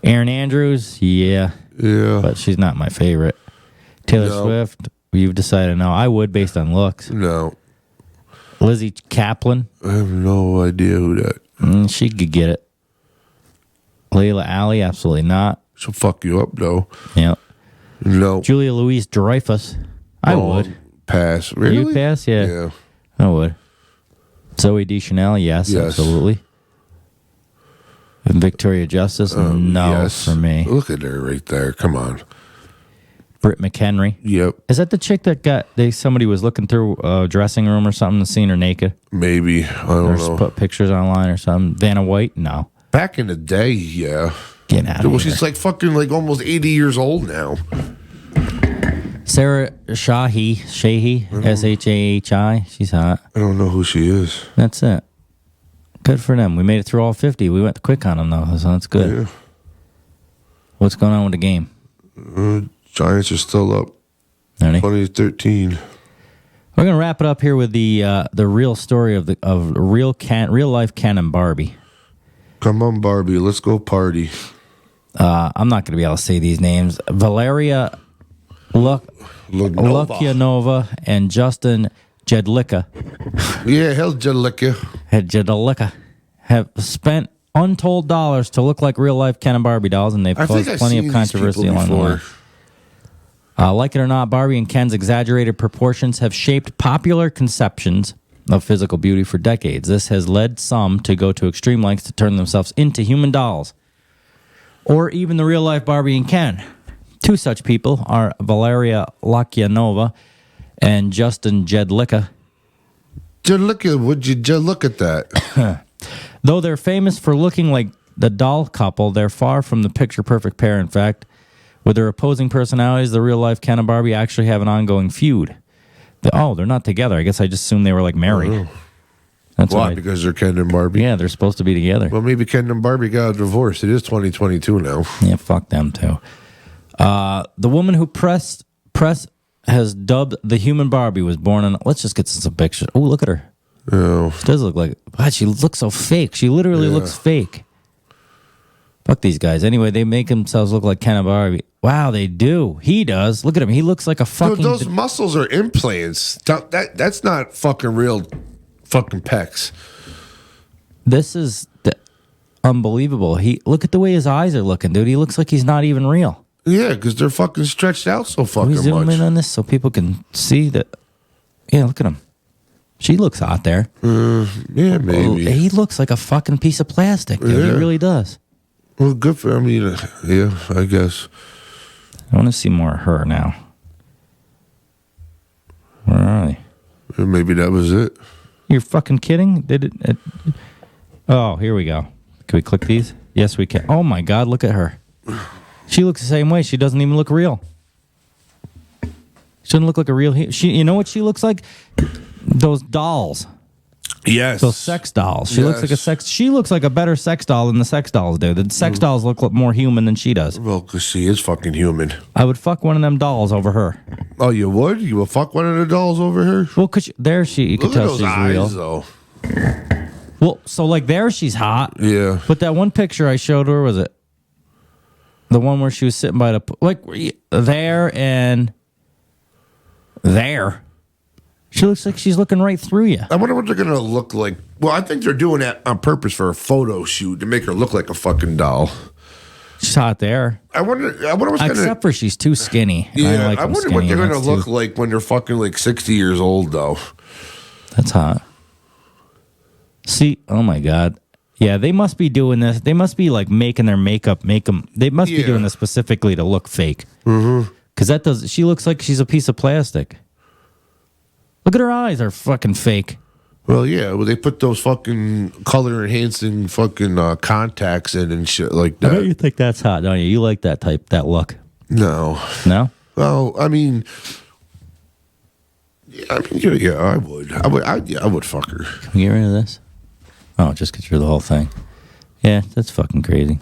Erin Andrews, yeah. Yeah. But she's not my favorite. Taylor Swift, you've decided no. I would based on looks. No. Lizzie Kaplan. I have no idea who that. She could get it. Layla Ali, absolutely not. She'll fuck you up, though. Yeah. No. Julia Louis-Dreyfus. I would. Pass. Really? You'd pass? Yeah. I would. Zoe Deschanel, yes, absolutely. And Victoria Justice, no yes. for me. Look at her right there. Come on. Britt McHenry. Yep. Is that the chick that somebody was looking through a dressing room or something and seen her naked? Maybe. I don't know. Put pictures online or something. Vanna White? No. Back in the day, yeah. Get out of here. She's like fucking like almost 80 years old now. Sarah Shahi, S-H-A-H-I. She's hot. I don't know who she is. That's it. Good for them. We made it through all 50. We went quick on them, though, so that's good. Yeah. What's going on with the game? Giants are still up. 20-13. We're gonna wrap it up here with the real story of real life Ken and Barbie. Come on, Barbie, let's go party. I'm not gonna be able to say these names. Valeria Lukyanova and Justin Jedlicka. Yeah, hell, Jedlicka have spent untold dollars to look like real life Ken and Barbie dolls, and they've caused plenty of controversy along the way. Like it or not, Barbie and Ken's exaggerated proportions have shaped popular conceptions of physical beauty for decades. This has led some to go to extreme lengths to turn themselves into human dolls, or even the real-life Barbie and Ken. Two such people are Valeria Lukyanova and Justin Jedlicka. Would you just look at that? Though they're famous for looking like the doll couple, they're far from the picture-perfect pair. In fact, with their opposing personalities, the real-life Ken and Barbie actually have an ongoing feud. They're not together. I guess I just assumed they were, like, married. Oh. That's why? Because they're Ken and Barbie? Yeah, they're supposed to be together. Well, maybe Ken and Barbie got a divorce. It is 2022 now. Yeah, fuck them, too. The woman who press has dubbed the human Barbie was born in... Let's just get some pictures. Oh, look at her. Oh. She does look like... God, she looks so fake. She literally looks fake. Fuck these guys. Anyway, they make themselves look like Ken and Barbie. Wow, they do. He does. Look at him. He looks like a fucking... Dude, those muscles are implants. That's not fucking real fucking pecs. This is unbelievable. Look at the way his eyes are looking, dude. He looks like he's not even real. Yeah, because they're fucking stretched out so fucking much. Zoom in on this so people can see that. Yeah, look at him. She looks hot there. Yeah, maybe. He looks like a fucking piece of plastic, dude. Yeah. He really does. Well, good for him. Yeah, I guess. I want to see more of her now. Where are they? Maybe that was it. You're fucking kidding? Oh, here we go. Can we click these? Yes, we can. Oh my God, look at her. She looks the same way. She doesn't even look real. She doesn't look like a real... You know what she looks like? Those dolls. Yes. Those sex dolls. She looks like a sex... She looks like a better sex doll than the sex dolls do. The sex dolls look more human than she does. Well, because she is fucking human. I would fuck one of them dolls over her. Oh, you would? You would fuck one of the dolls over her? Well, because you could tell she's real. Though. Well, so like there she's hot. Yeah. But that one picture I showed her, was it? The one where she was sitting by the... Like, there and... There. She looks like she's looking right through you. I wonder what they're going to look like. Well, I think they're doing that on purpose for a photo shoot to make her look like a fucking doll. She's hot there. I wonder what's going to... Except for she's too skinny. Yeah, I wonder what they're going to look like when they're fucking like 60 years old, though. That's hot. See, oh my God. Yeah, they must be doing this. They must be like making their makeup, they must be doing this specifically to look fake. Mm-hmm. Because she looks like she's a piece of plastic. Look at her eyes, are fucking fake. Well, yeah, they put those fucking color enhancing fucking contacts in and shit like that. I bet you think that's hot, don't you? You like that look. No. No? Well, I mean, yeah, I would. I would fuck her. Can we get rid of this? Oh, just get through the whole thing. Yeah, that's fucking crazy.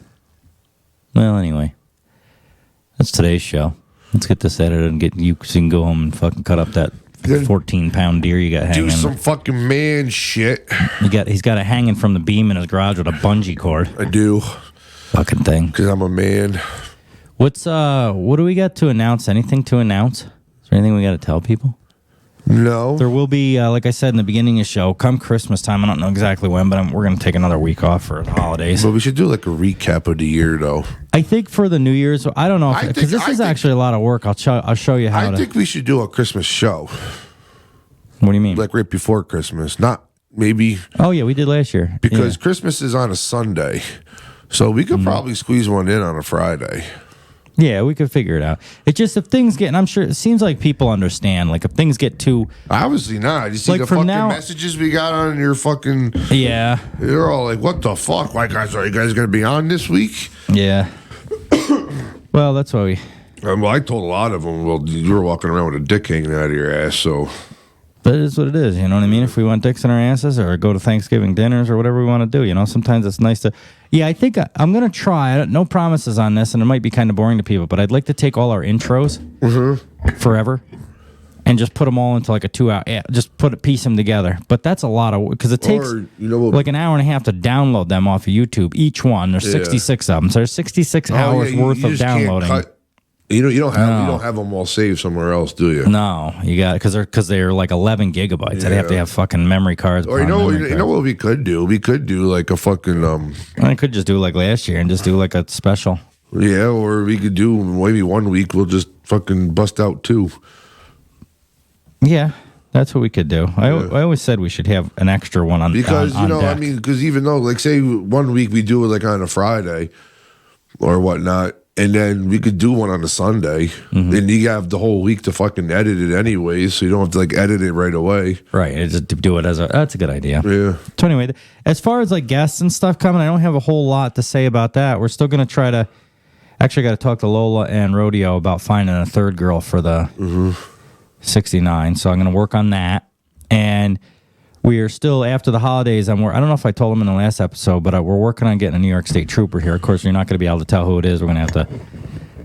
Well, anyway, that's today's show. Let's get this edited and so you can go home and fucking cut up that 14-pound deer you got hanging. Do some fucking man shit. He's got it hanging from the beam in his garage with a bungee cord. I do. Fucking thing. Because I'm a man. What do we got to announce? Anything to announce? Is there anything we got to tell people? No. There will be, like I said in the beginning of the show, come Christmas time. I don't know exactly when, but we're going to take another week off for the holidays. But we should do like a recap of the year, though. I think for the New Year's, I don't know, because this is actually a lot of work. I'll show you how I think we should do a Christmas show. What do you mean? Like right before Christmas. Not maybe. Oh, yeah, we did last year. Because Christmas is on a Sunday. So we could probably squeeze one in on a Friday. Yeah, we could figure it out. It just, if things get, and I'm sure it seems like people understand, like if things get too. Obviously not. You see like the fucking messages we got on your fucking. Yeah. You're all like, what the fuck? Why, guys, are you guys going to be on this week? Yeah. Well, that's why we. Well, I told a lot of them, well, you were walking around with a dick hanging out of your ass, so. But it is what it is, you know what I mean? If we want dicks in our asses or go to Thanksgiving dinners or whatever we want to do, you know, sometimes it's nice to... Yeah, I think I'm going to try. No promises on this, and it might be kind of boring to people, but I'd like to take all our intros forever and just put them all into like a 2-hour... Just piece them together. But that's a lot of... Because it takes like an hour and a half to download them off of YouTube. Each one, there's 66 of them. So there's 66 hours worth of downloading. You don't have them all saved somewhere else, do you? No, you got it because they're like 11 gigabytes. I'd have to have fucking memory cards. Or you know what we could do? We could do like a fucking. I could just do like last year and just do like a special. Yeah, or we could do maybe 1 week. We'll just fucking bust out 2. Yeah, that's what we could do. I always said we should have an extra one on because on deck. I mean, because even though like say 1 week we do it like on a Friday or whatnot. And then we could do one on a Sunday, and you have the whole week to fucking edit it anyways, so you don't have to like edit it right away. Right, just do it that's a good idea. Yeah. So anyway, as far as like guests and stuff coming, I don't have a whole lot to say about that. We're still going to try to, actually got to talk to Lola and Rodeo about finding a third girl for the 69, so I'm going to work on that. And we are still, after the holidays, I don't know if I told them in the last episode, but we're working on getting a New York State Trooper here. Of course, you're not going to be able to tell who it is. We're going to have to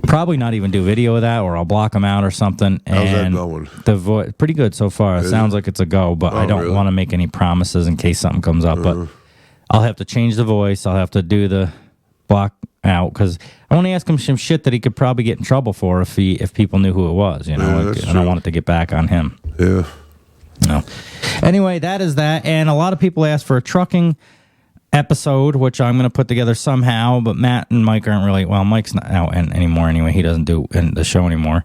probably not even do video of that, or I'll block them out or something. How's that going? The pretty good so far. It sounds like it's a go, but I don't want to make any promises in case something comes up. But I'll have to change the voice. I'll have to do the block out, because I want to ask him some shit that he could probably get in trouble for if people knew who it was. You know, I don't want it to get back on him. Yeah. No. Anyway, that is that. And a lot of people asked for a trucking episode, which I'm going to put together somehow. But Matt and Mike aren't really... Well, Mike's not out anymore anyway. He doesn't do the show anymore.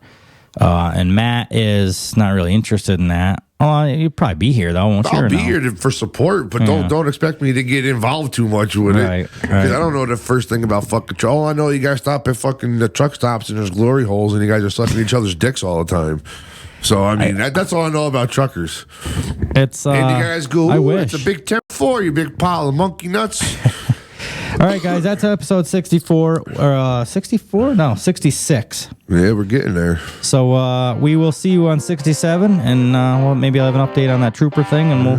And Matt is not really interested in that. You'll probably be here, though, won't you? I'll be here for support, but don't expect me to get involved too much with it. Because I don't know the first thing about fucking... All I know, you guys stop at fucking the truck stops and there's glory holes and you guys are sucking each other's dicks all the time. So, I mean, that's all I know about truckers. It's, and you guys go, I wish. It's a big 10-4, you big pile of monkey nuts. All right, guys, that's episode 64. Or 64? No, 66. Yeah, we're getting there. So, we will see you on 67, and well, maybe I'll have an update on that trooper thing, and we'll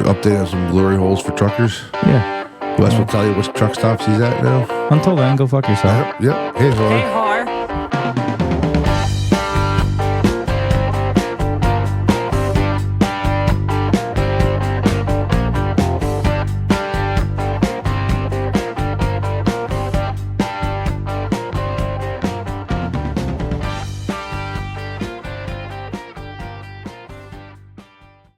update on some glory holes for truckers. Yeah. Wes will tell you which truck stops he's at now. Until then, go fuck yourself. Yep. Hey, Hard.